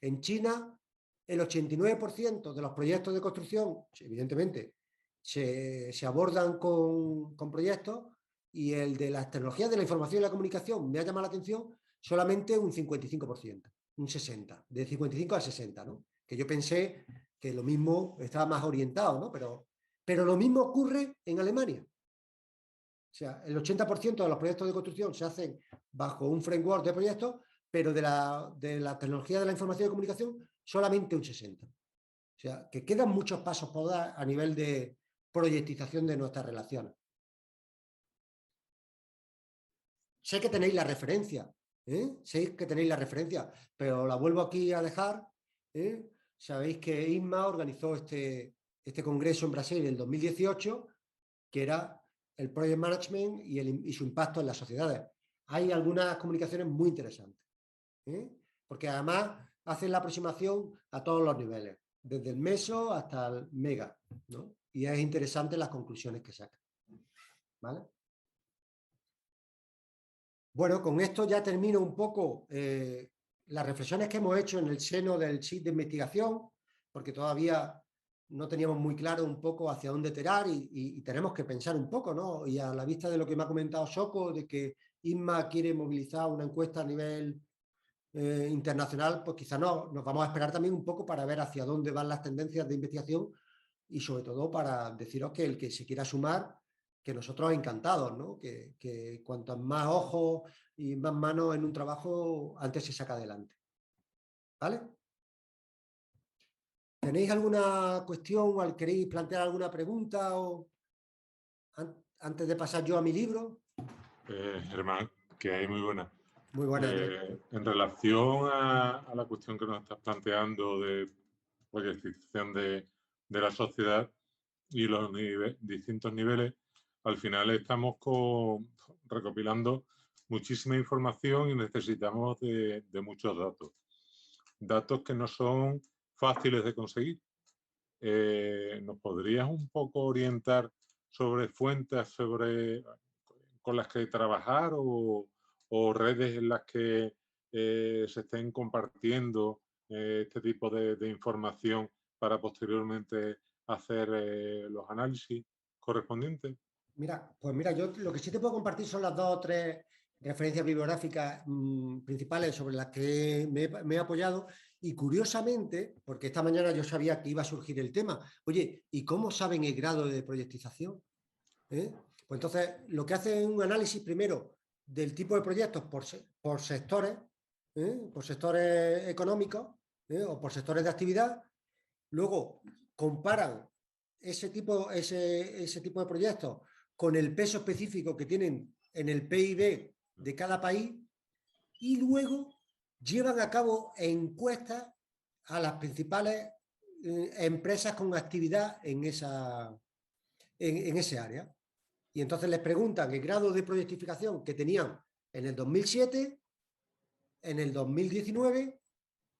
En China, el 89% de los proyectos de construcción, evidentemente, se abordan con proyectos, y el de las tecnologías de la información y la comunicación me ha llamado la atención solamente un 55%, un 60%, de 55 a 60, ¿no? Que yo pensé que lo mismo estaba más orientado, ¿no? Pero lo mismo ocurre en Alemania. O sea, el 80% de los proyectos de construcción se hacen bajo un framework de proyectos, pero de la tecnología de la información y comunicación solamente un 60%. O sea, que quedan muchos pasos por dar a nivel de proyectización de nuestras relaciones. Sé que tenéis la referencia, sé que tenéis la referencia, pero la vuelvo aquí a dejar. Sabéis que ISMA organizó este congreso en Brasil en el 2018, que era el Project Management y su impacto en las sociedades. Hay algunas comunicaciones muy interesantes, porque además hacen la aproximación a todos los niveles, desde el meso hasta el mega, ¿no? Y es interesante las conclusiones que sacan. ¿Vale? Bueno, con esto ya termino un poco las reflexiones que hemos hecho en el seno del SIT de investigación, porque todavía no teníamos muy claro un poco hacia dónde tirar, y tenemos que pensar un poco, ¿no? Y a la vista de lo que me ha comentado Soko, de que ISMA quiere movilizar una encuesta a nivel internacional, pues quizá no, nos vamos a esperar también un poco para ver hacia dónde van las tendencias de investigación, y sobre todo para deciros que el que se quiera sumar, que nosotros encantados, ¿no? Que cuantos más ojos y más manos en un trabajo, antes se saca adelante. ¿Vale? ¿Tenéis alguna cuestión o queréis plantear alguna pregunta antes de pasar yo a mi libro? Germán, que hay muy buena. Muy buena. En relación a la cuestión que nos estás planteando de proyección de la sociedad y los distintos niveles, al final estamos recopilando muchísima información y necesitamos de muchos datos. Datos que no son fáciles de conseguir. ¿Nos podrías un poco orientar sobre fuentes con las que trabajar o redes en las que se estén compartiendo este tipo de información para posteriormente hacer los análisis correspondientes? Pues mira, yo lo que sí te puedo compartir son las 2 o 3 referencias bibliográficas principales sobre las que me he apoyado, y curiosamente, porque esta mañana yo sabía que iba a surgir el tema, oye, ¿y cómo saben el grado de proyectización? Pues entonces, lo que hacen es un análisis primero del tipo de proyectos por sectores, por sectores económicos, o por sectores de actividad. Luego comparan ese tipo de proyectos con el peso específico que tienen en el PIB de cada país, y luego llevan a cabo encuestas a las principales empresas con actividad en ese área. Y entonces les preguntan el grado de proyectificación que tenían en el 2007, en el 2019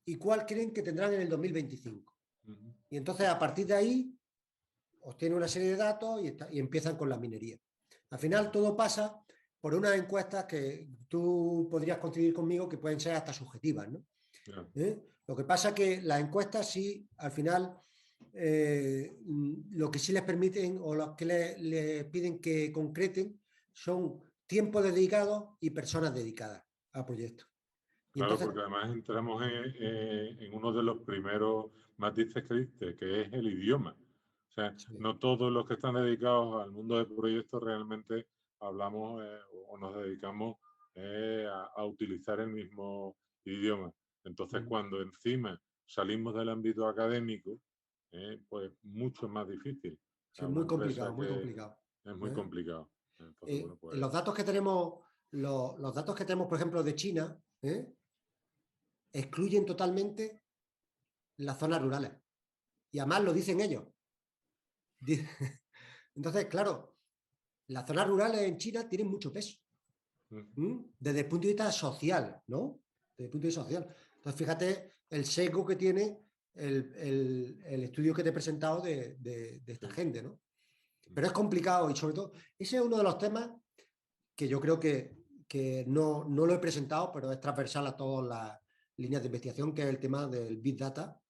y cuál creen que tendrán en el 2025. Y entonces, a partir de ahí, obtienen una serie de datos y empiezan con la minería. Al final, todo pasa por unas encuestas que tú podrías coincidir conmigo que pueden ser hasta subjetivas, ¿no? Claro. Lo que pasa es que las encuestas sí, al final, lo que sí les permiten o los que les piden que concreten son tiempos dedicados y personas dedicadas al proyecto. Y Claro, entonces, porque además entramos en uno de los primeros matices que diste, que es el idioma. O sea, sí, no todos los que están dedicados al mundo de proyectos realmente hablamos o nos dedicamos a utilizar el mismo idioma. Entonces, cuando encima salimos del ámbito académico, pues mucho más difícil. O sí, sea, una muy empresa complicado, muy que complicado. es muy ¿Eh? complicado. Entonces, bueno, pues Los datos que tenemos, los datos que tenemos, por ejemplo, de China, excluyen totalmente las zonas rurales. Y además lo dicen ellos. Entonces, claro, las zonas rurales en China tienen mucho peso. Desde el punto de vista social, ¿no? Desde el punto de vista social. Entonces, fíjate el sesgo que tiene el estudio que te he presentado de esta gente, ¿no? Pero es complicado y sobre todo, ese es uno de los temas que yo creo que no lo he presentado, pero es transversal a todas las líneas de investigación, que es el tema del Big Data,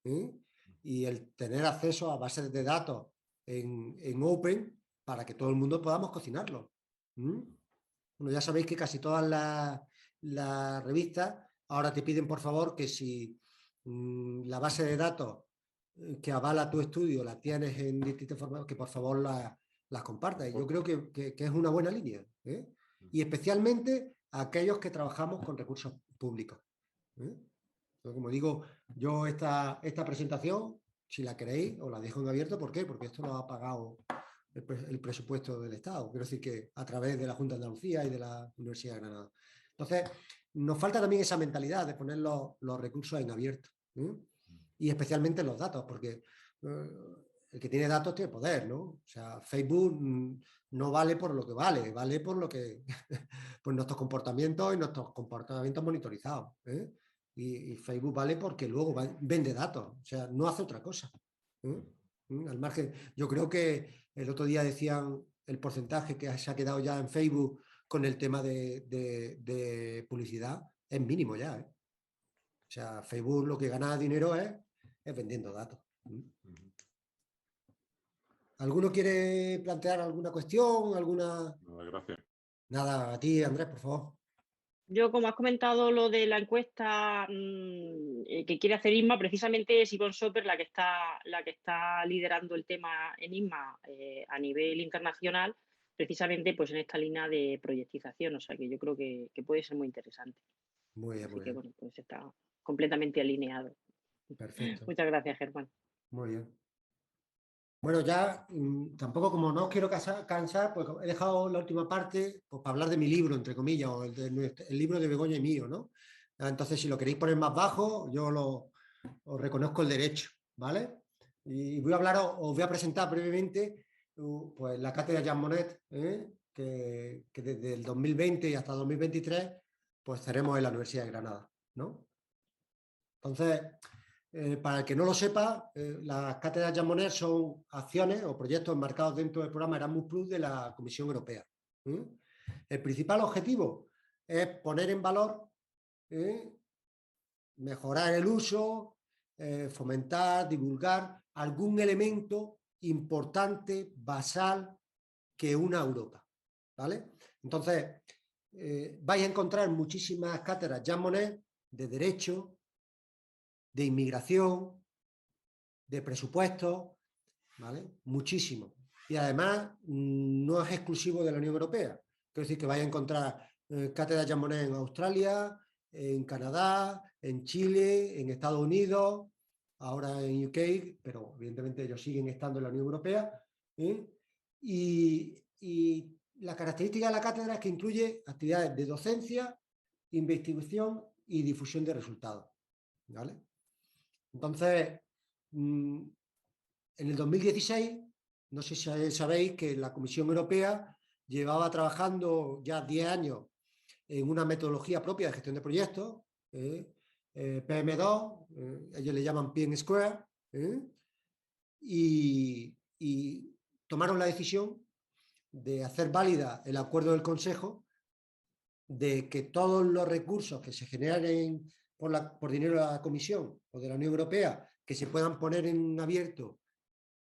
y el tener acceso a bases de datos en Open para que todo el mundo podamos cocinarlo. Bueno, ya sabéis que casi todas las revistas ahora te piden, por favor, que si la base de datos que avala tu estudio la tienes en distintos formatos, que por favor las compartas. Y yo creo que es una buena línea. Y especialmente a aquellos que trabajamos con recursos públicos. Entonces, como digo, yo esta presentación, si la queréis, os la dejo en abierto. ¿Por qué? Porque esto lo ha pagado el presupuesto del Estado. Quiero decir que a través de la Junta de Andalucía y de la Universidad de Granada. Entonces, nos falta también esa mentalidad de poner los recursos en abierto. Y especialmente los datos, porque el que tiene datos tiene poder, ¿no? O sea, Facebook no vale por lo que vale por lo que por nuestros comportamientos y nuestros comportamientos monitorizados. Y Facebook vale porque luego vende datos, o sea, no hace otra cosa. Al margen, yo creo que el otro día decían el porcentaje que se ha quedado ya en Facebook con el tema de publicidad es mínimo ya. O sea, Facebook lo que gana dinero es vendiendo datos. ¿Alguno quiere plantear alguna cuestión? gracias. Nada, a ti, Andrés, por favor. Yo, como has comentado lo de la encuesta que quiere hacer ISMA, precisamente es Ivonne Soper la que está liderando el tema en ISMA a nivel internacional, precisamente pues en esta línea de proyectización. O sea que yo creo que puede ser muy interesante. Muy bien, Así muy que bien. bueno, pues está completamente alineado. Perfecto. Muchas gracias, Germán. Muy bien. Bueno, ya tampoco como no os quiero cansar, pues he dejado la última parte pues, para hablar de mi libro, entre comillas, o el libro de Begoña y mío, ¿no? Entonces, si lo queréis poner más bajo, yo os reconozco el derecho, ¿vale? Y voy a hablar, os voy a presentar brevemente pues, la cátedra Jean Monnet, que desde el 2020 y hasta 2023 pues estaremos en la Universidad de Granada, ¿no? Entonces, para el que no lo sepa, las cátedras Jean Monnet son acciones o proyectos enmarcados dentro del programa Erasmus Plus de la Comisión Europea. El principal objetivo es poner en valor, mejorar el uso, fomentar, divulgar algún elemento importante, basal, que una Europa. ¿Vale? Entonces, vais a encontrar muchísimas cátedras Jean Monnet de Derecho, de Inmigración, de presupuestos, ¿vale? Muchísimo. Y además no es exclusivo de la Unión Europea. Quiero decir que vais a encontrar cátedras Jean Monnet en Australia, en Canadá, en Chile, en Estados Unidos, ahora en UK, pero evidentemente ellos siguen estando en la Unión Europea. Y la característica de la cátedra es que incluye actividades de docencia, investigación y difusión de resultados. ¿Vale? Entonces, en el 2016, no sé si sabéis que la Comisión Europea llevaba trabajando ya 10 años en una metodología propia de gestión de proyectos, PM2, ellos le llaman PM Square, y tomaron la decisión de hacer válida el acuerdo del Consejo de que todos los recursos que se generen por dinero de la Comisión o de la Unión Europea que se puedan poner en abierto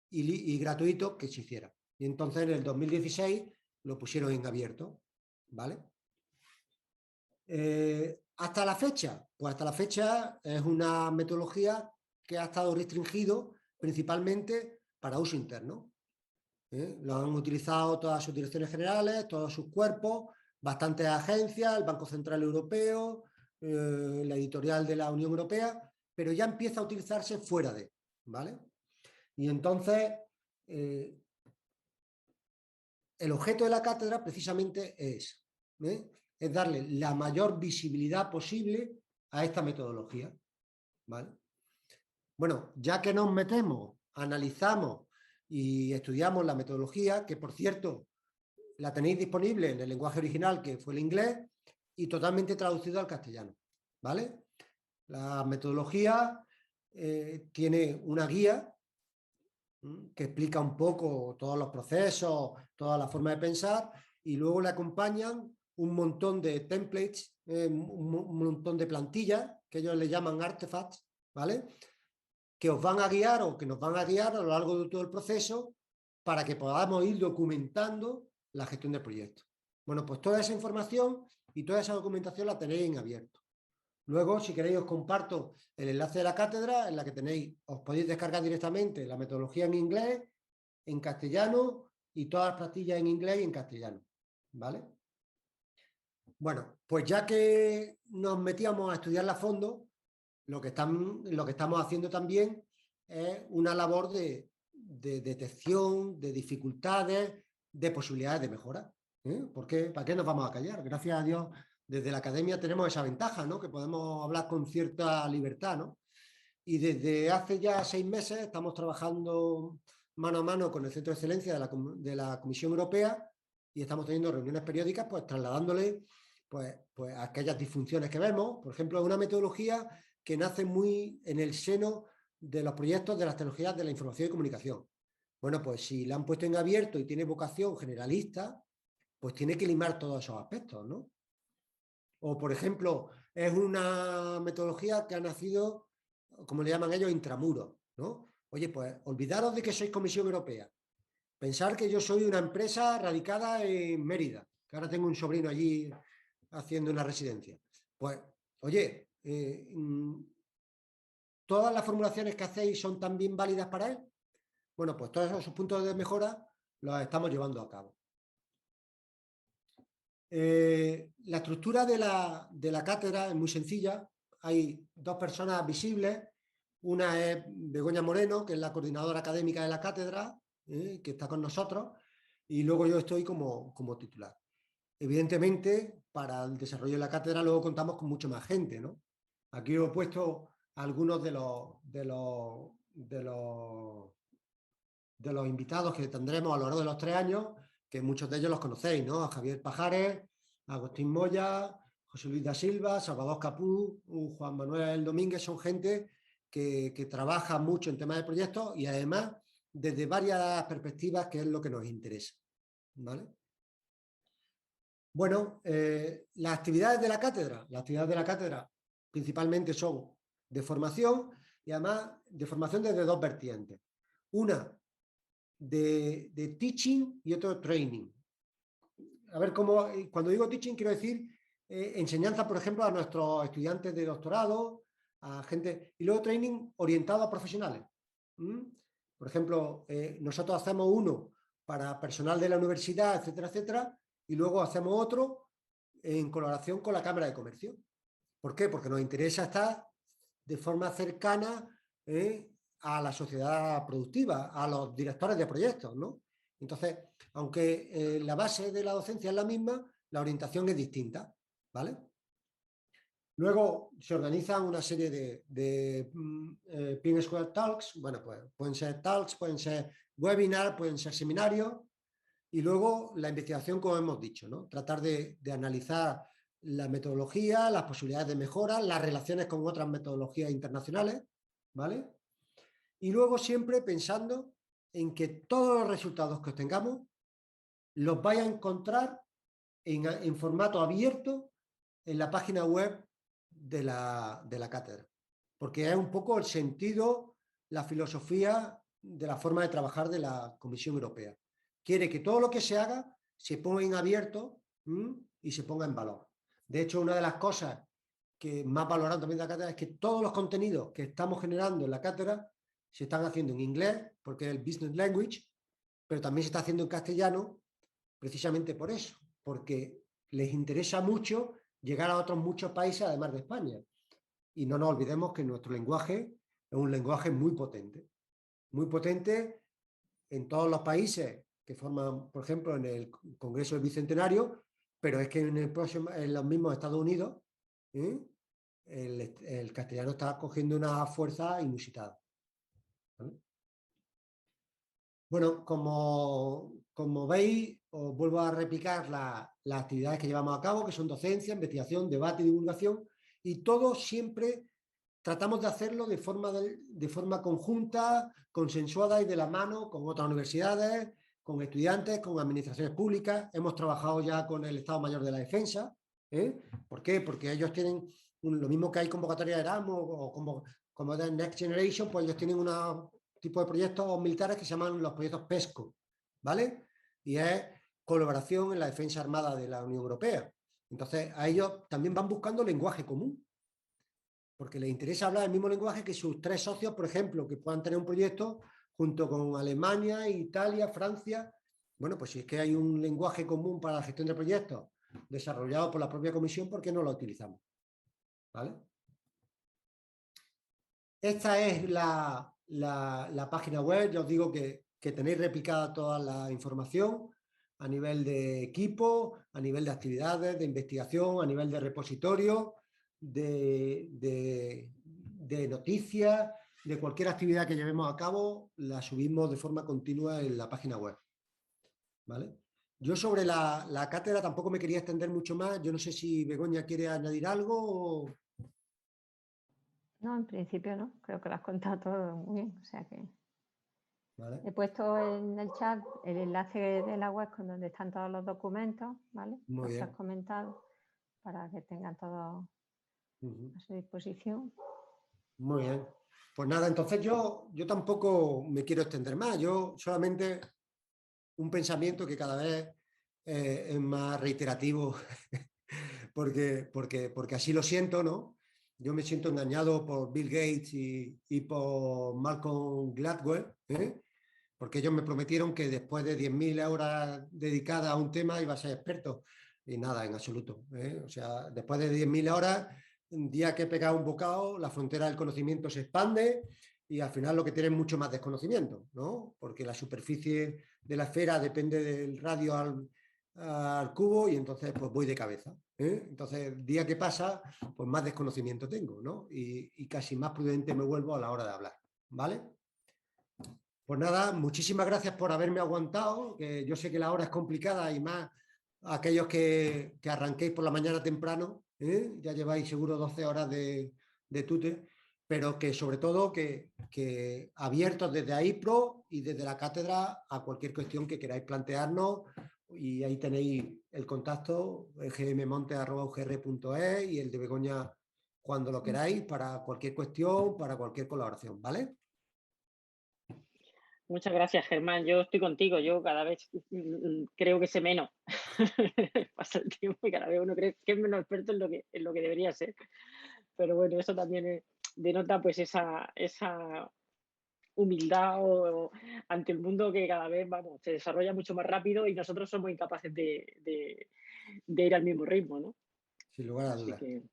y gratuito, que se hiciera. Y entonces en el 2016 lo pusieron en abierto, ¿vale? Hasta la fecha, pues hasta la fecha es una metodología que ha estado restringido principalmente para uso interno. Lo han utilizado todas sus direcciones generales, todos sus cuerpos, bastantes agencias, el Banco Central Europeo, la editorial de la Unión Europea, pero ya empieza a utilizarse fuera de, ¿vale? Y entonces, el objeto de la cátedra precisamente es darle la mayor visibilidad posible a esta metodología, ¿vale? Bueno, ya que nos metemos, analizamos y estudiamos la metodología, que por cierto la tenéis disponible en el lenguaje original, que fue el inglés, y totalmente traducido al castellano, ¿vale? La metodología tiene una guía que explica un poco todos los procesos, toda la forma de pensar, y luego le acompañan un montón de templates, un montón de plantillas, que ellos le llaman artefacts, ¿vale? Que os van a guiar o que nos van a guiar a lo largo de todo el proceso para que podamos ir documentando la gestión del proyecto. Bueno, pues toda esa información y toda esa documentación la tenéis en abierto. Luego, si queréis, os comparto el enlace de la cátedra en la que tenéis, os podéis descargar directamente la metodología en inglés, en castellano y todas las plantillas en inglés y en castellano, ¿vale? Bueno, pues ya que nos metíamos a estudiarla a fondo, lo que estamos haciendo también es una labor de detección, de dificultades, de posibilidades de mejora. ¿Por qué? ¿Para qué nos vamos a callar? Gracias a Dios, desde la academia tenemos esa ventaja, ¿no? Que podemos hablar con cierta libertad, ¿no? Y desde hace ya 6 meses estamos trabajando mano a mano con el Centro de Excelencia de la Comisión Europea y estamos teniendo reuniones periódicas, pues trasladándole pues aquellas disfunciones que vemos. Por ejemplo, una metodología que nace muy en el seno de los proyectos de las tecnologías de la información y comunicación. Bueno, pues si la han puesto en abierto y tiene vocación generalista, pues tiene que limar todos esos aspectos, ¿no? O, por ejemplo, es una metodología que ha nacido, como le llaman ellos, intramuros, ¿no? Oye, pues olvidaros de que sois Comisión Europea. Pensar que yo soy una empresa radicada en Mérida, que ahora tengo un sobrino allí haciendo una residencia. Pues, oye, ¿todas las formulaciones que hacéis son también válidas para él? Bueno, pues todos esos puntos de mejora los estamos llevando a cabo. La estructura de la cátedra es muy sencilla. Hay 2 personas visibles. Una es Begoña Moreno, que es la coordinadora académica de la cátedra, que está con nosotros, y luego yo estoy como titular. Evidentemente, para el desarrollo de la cátedra luego contamos con mucho más gente, ¿no? Aquí he puesto algunos de los invitados que tendremos a lo largo de los 3 años, que muchos de ellos los conocéis, ¿no? A Javier Pajares, a Agustín Moya, José Luis da Silva, Salvador Capú, Juan Manuel Domínguez. Son gente que trabaja mucho en temas de proyectos y además desde varias perspectivas, que es lo que nos interesa, ¿vale? Bueno, las actividades de la cátedra principalmente son de formación y además de formación desde 2 vertientes. Una de teaching y otro training. A ver, cuando digo teaching quiero decir enseñanza, por ejemplo, a nuestros estudiantes de doctorado, a gente, y luego training orientado a profesionales. Por ejemplo, nosotros hacemos uno para personal de la universidad, etcétera, etcétera, y luego hacemos otro en colaboración con la Cámara de Comercio. ¿Por qué? Porque nos interesa estar de forma cercana a la sociedad productiva, a los directores de proyectos, ¿no? Entonces, aunque la base de la docencia es la misma, la orientación es distinta, ¿vale? Luego se organizan una serie de Pink Square Talks. Bueno, pues pueden ser talks, pueden ser webinars, pueden ser seminarios. Y luego la investigación, como hemos dicho, ¿no? Tratar de analizar la metodología, las posibilidades de mejora, las relaciones con otras metodologías internacionales, ¿vale? Y luego siempre pensando en que todos los resultados que obtengamos los vais a encontrar en formato abierto en la página web de la cátedra. Porque es un poco el sentido, la filosofía de la forma de trabajar de la Comisión Europea. Quiere que todo lo que se haga se ponga en abierto y se ponga en valor. De hecho, una de las cosas que más valorado también de la cátedra es que todos los contenidos que estamos generando en la cátedra se están haciendo en inglés, porque es el business language, pero también se está haciendo en castellano, precisamente por eso, porque les interesa mucho llegar a otros muchos países, además de España. Y no nos olvidemos que nuestro lenguaje es un lenguaje muy potente en todos los países que forman, por ejemplo, en el Congreso del Bicentenario, pero es que en los mismos Estados Unidos, ¿eh? el castellano está cogiendo una fuerza inusitada. ¿Vale? Bueno, como veis, os vuelvo a replicar las actividades que llevamos a cabo, que son docencia, investigación, debate y divulgación, y todo siempre tratamos de hacerlo de forma conjunta, consensuada y de la mano con otras universidades, con estudiantes, con administraciones públicas. Hemos trabajado ya con el Estado Mayor de la Defensa. ¿Por qué? Porque ellos tienen lo mismo que hay convocatoria de Erasmus o como de Next Generation, pues ellos tienen un tipo de proyectos militares que se llaman los proyectos PESCO, ¿vale? Y es colaboración en la defensa armada de la Unión Europea. Entonces, a ellos también van buscando lenguaje común, porque les interesa hablar el mismo lenguaje que sus 3 socios, por ejemplo, que puedan tener un proyecto junto con Alemania, Italia, Francia. Bueno, pues si es que hay un lenguaje común para la gestión de proyectos desarrollado por la propia comisión, ¿por qué no lo utilizamos? ¿Vale? Esta es la página web. Yo os digo que tenéis replicada toda la información a nivel de equipo, a nivel de actividades, de investigación, a nivel de repositorio, de noticias, de cualquier actividad que llevemos a cabo, la subimos de forma continua en la página web. ¿Vale? Yo sobre la cátedra tampoco me quería extender mucho más. Yo no sé si Begoña quiere añadir algo o... No, en principio no. Creo que lo has contado todo muy bien. O sea que ¿Vale? he puesto en el chat el enlace de la web con donde están todos los documentos, ¿vale? Muy Los que bien. has comentado, para que tengan todo a su disposición. Muy bien. Pues nada, entonces yo tampoco me quiero extender más. Yo solamente un pensamiento que cada vez es más reiterativo porque así lo siento, ¿no? Yo me siento engañado por Bill Gates y por Malcolm Gladwell, porque ellos me prometieron que después de 10.000 horas dedicadas a un tema iba a ser experto. Y nada, en absoluto. O sea, después de 10.000 horas, un día que he pegado un bocado, la frontera del conocimiento se expande y al final lo que tiene es mucho más desconocimiento, ¿no? Porque la superficie de la esfera depende del radio al cubo y entonces pues voy de cabeza. Entonces, el día que pasa, pues más desconocimiento tengo, ¿no? Y casi más prudente me vuelvo a la hora de hablar, ¿vale? Pues nada, muchísimas gracias por haberme aguantado, que yo sé que la hora es complicada y más aquellos que arranquéis por la mañana temprano, ya lleváis seguro 12 horas de tute, pero que sobre todo que abiertos desde AIPRO y desde la cátedra a cualquier cuestión que queráis plantearnos, y ahí tenéis el contacto, gmmonte@ugr.es y el de Begoña cuando lo queráis para cualquier cuestión, para cualquier colaboración, ¿vale? Muchas gracias, Germán. Yo estoy contigo. Yo cada vez creo que sé menos. Pasa el tiempo y cada vez uno cree que es menos experto en lo que debería ser. Pero bueno, eso también denota pues esa humildad ante el mundo que cada vez se desarrolla mucho más rápido y nosotros somos incapaces de ir al mismo ritmo, ¿no? Sin lugar a Así dudas. que,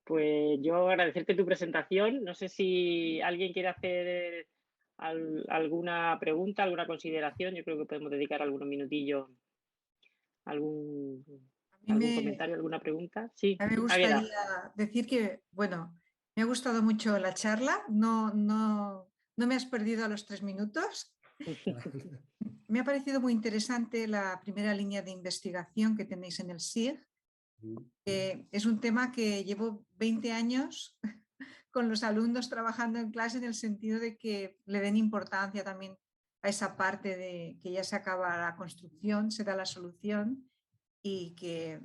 pues yo agradecerte tu presentación. No sé si alguien quiere hacer alguna pregunta, alguna consideración. Yo creo que podemos dedicar algunos minutillos a algún comentario, alguna pregunta. Sí, a mí me gustaría decir que, bueno, me ha gustado mucho la charla. No me has perdido a los 3 minutos. Me ha parecido muy interesante la primera línea de investigación que tenéis en el SIG. Es un tema que llevo 20 años con los alumnos trabajando en clase, en el sentido de que le den importancia también a esa parte de que ya se acaba la construcción, se da la solución y qué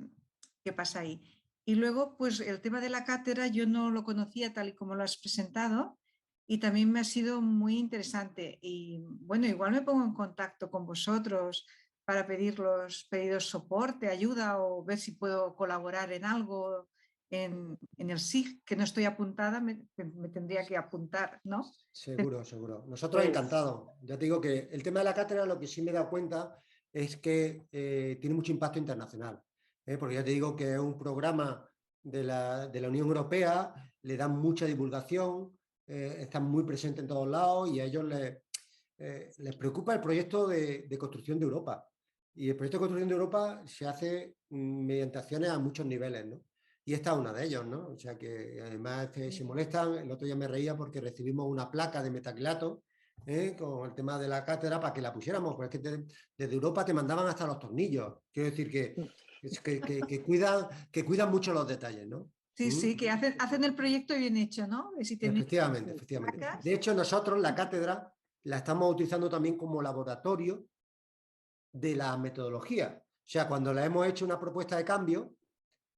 pasa ahí. Y luego, pues el tema de la cátedra yo no lo conocía tal y como lo has presentado y también me ha sido muy interesante. Y bueno, igual me pongo en contacto con vosotros para pediros soporte, ayuda o ver si puedo colaborar en algo en el SIG, que no estoy apuntada, me tendría que apuntar, ¿no? Seguro, seguro. Nosotros Pues- encantados. Ya te digo que el tema de la cátedra, lo que sí me he dado cuenta es que tiene mucho impacto internacional. Porque ya te digo que es un programa de la Unión Europea, le dan mucha divulgación, están muy presentes en todos lados y a ellos les preocupa el proyecto de construcción de Europa. Y el proyecto de construcción de Europa se hace mediante acciones a muchos niveles, ¿no? Y esta es una de ellos, ¿no? O sea que además se molestan. El otro día me reía porque recibimos una placa de metacrilato con el tema de la cátedra para que la pusiéramos, porque es que desde Europa te mandaban hasta los tornillos. Quiero decir que cuidan mucho los detalles, ¿no? Sí, sí, que hacen el proyecto bien hecho, ¿no? Si tienen Efectivamente, efectivamente. placas. De hecho, nosotros la cátedra la estamos utilizando también como laboratorio de la metodología. O sea, cuando le hemos hecho una propuesta de cambio,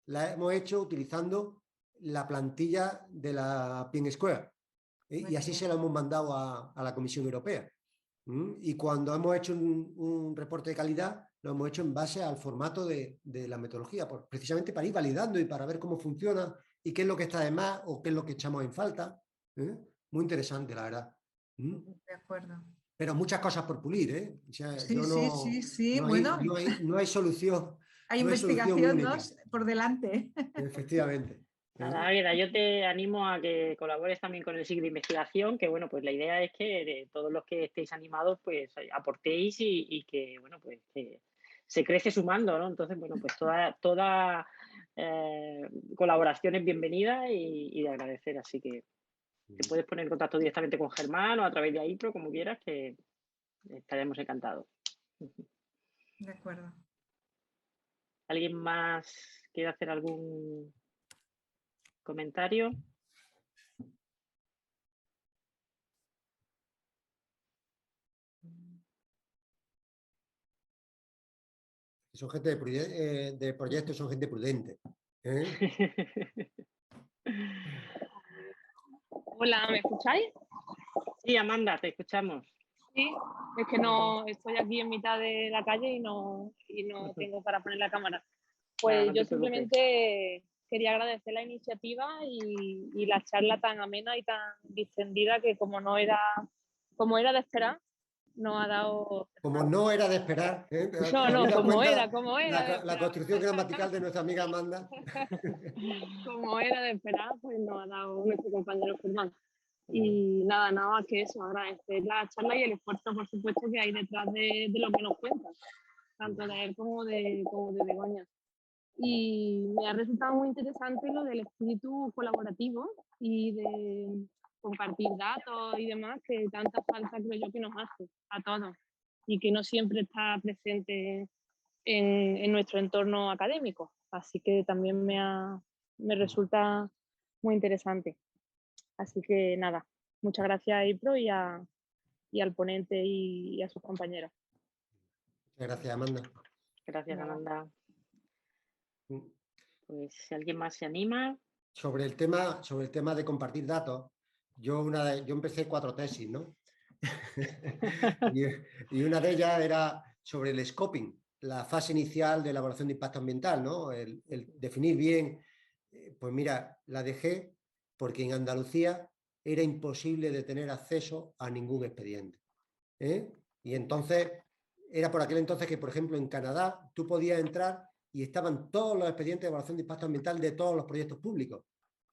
la hemos hecho utilizando la plantilla de la Pin Square. Y así se lo hemos mandado a la Comisión Europea. Y cuando hemos hecho un reporte de calidad, lo hemos hecho en base al formato de la metodología, precisamente para ir validando y para ver cómo funciona y qué es lo que está de más o qué es lo que echamos en falta. Muy interesante, la verdad. De acuerdo. Pero muchas cosas por pulir, ¿eh? O sea, Sí, yo no, sí, no, bueno. no hay solución. Hay No hay solución investigación, ¿no? única. Por delante. Efectivamente. Nada, Águeda, yo te animo a que colabores también con el SIG de investigación, que bueno, pues la idea es que todos los que estéis animados, pues aportéis y que, bueno, pues que se crece sumando, ¿no? Entonces, bueno, pues toda colaboración es bienvenida y de agradecer, así que te puedes poner en contacto directamente con Germán o a través de AIPRO, como quieras, que estaremos encantados. De acuerdo. ¿Alguien más quiere hacer algún comentario? Son gente de proyectos, son gente prudente. Hola, ¿me escucháis? Sí, Amanda, te escuchamos. Sí, es que no estoy aquí en mitad de la calle y no tengo para poner la cámara. Pues no te yo preocupes. simplemente quería agradecer la iniciativa y la charla tan amena y tan distendida que como era de esperar, nos ha dado... Como no era de esperar, No, como era la construcción gramatical de nuestra amiga Amanda. Como era de esperar, pues nos ha dado nuestro compañero Germán. Y nada más que eso, agradecer la charla y el esfuerzo, por supuesto, que hay detrás de lo que nos cuentan, tanto de él como de Begoña. Y me ha resultado muy interesante lo del espíritu colaborativo y de compartir datos y demás, que tanta falta creo yo que nos hace a todos y que no siempre está presente en nuestro entorno académico. Así que también me resulta muy interesante. Así que nada, muchas gracias a IPRO y al ponente y a sus compañeros. Muchas gracias, Amanda. Gracias, Amanda. Pues si alguien más se anima. Sobre el tema de compartir datos, yo empecé 4 tesis, ¿no? y una de ellas era sobre el scoping, la fase inicial de elaboración de impacto ambiental, ¿no? El definir bien, pues mira, la dejé porque en Andalucía era imposible de tener acceso a ningún expediente. Y entonces, era por aquel entonces que, por ejemplo, en Canadá, tú podías entrar y estaban todos los expedientes de evaluación de impacto ambiental de todos los proyectos públicos,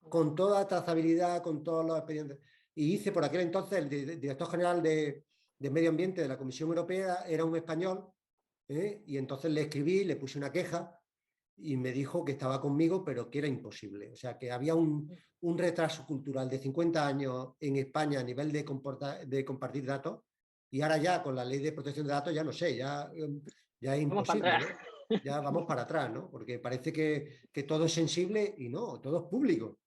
con toda trazabilidad, con todos los expedientes. Y hice por aquel entonces, el director general de Medio Ambiente de la Comisión Europea era un español, y entonces le escribí, le puse una queja y me dijo que estaba conmigo, pero que era imposible. O sea, que había un retraso cultural de 50 años en España a nivel de compartir datos, y ahora ya con la ley de protección de datos ya no sé, ya es imposible, ¿no? Ya vamos para atrás, ¿no? Porque parece que todo es sensible y no, todo es público.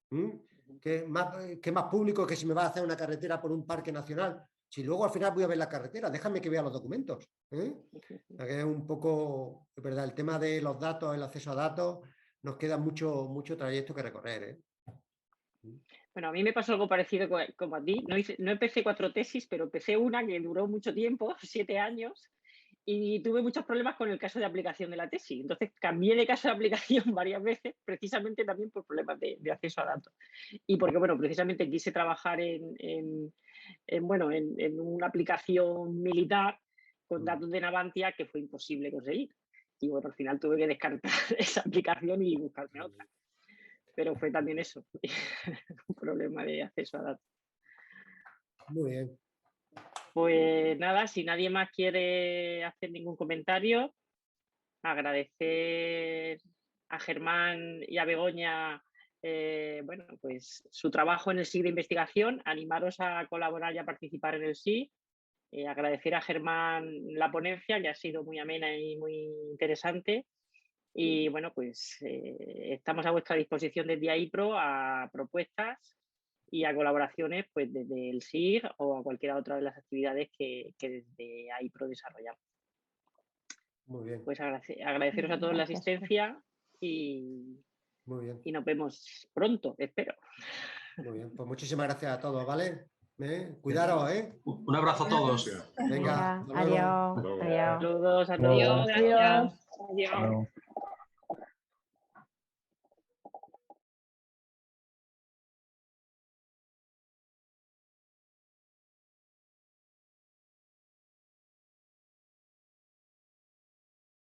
¿Qué más público que si me va a hacer una carretera por un parque nacional? Si luego al final voy a ver la carretera, déjame que vea los documentos. Es un poco, es verdad, el tema de los datos, el acceso a datos, nos queda mucho trayecto que recorrer. Bueno, a mí me pasó algo parecido como a ti. No empecé 4 tesis, pero empecé una que duró mucho tiempo, 7 años. y tuve muchos problemas con el caso de aplicación de la tesis. Entonces cambié de caso de aplicación varias veces, precisamente también por problemas de acceso a datos. Y porque, bueno, precisamente quise trabajar en una aplicación militar con datos de Navantia que fue imposible conseguir. Y bueno, al final tuve que descartar esa aplicación y buscarme otra. Pero fue también eso, un problema de acceso a datos. Muy bien. Pues nada, si nadie más quiere hacer ningún comentario, agradecer a Germán y a Begoña pues su trabajo en el SIG de investigación, animaros a colaborar y a participar en el SIG. Agradecer a Germán la ponencia, que ha sido muy amena y muy interesante. Y bueno, pues estamos a vuestra disposición desde AIPRO a propuestas y a colaboraciones pues desde el SIG o a cualquiera otra de las actividades que desde AIPRO desarrollamos. Muy bien. Pues agradeceros a todos la asistencia y nos vemos pronto, espero. Muy bien, pues muchísimas gracias a todos, ¿vale? Cuidaros, ¿eh? Un abrazo a todos. Venga, Adiós. Saludos a Adiós, todos. gracias. Adiós. Chao.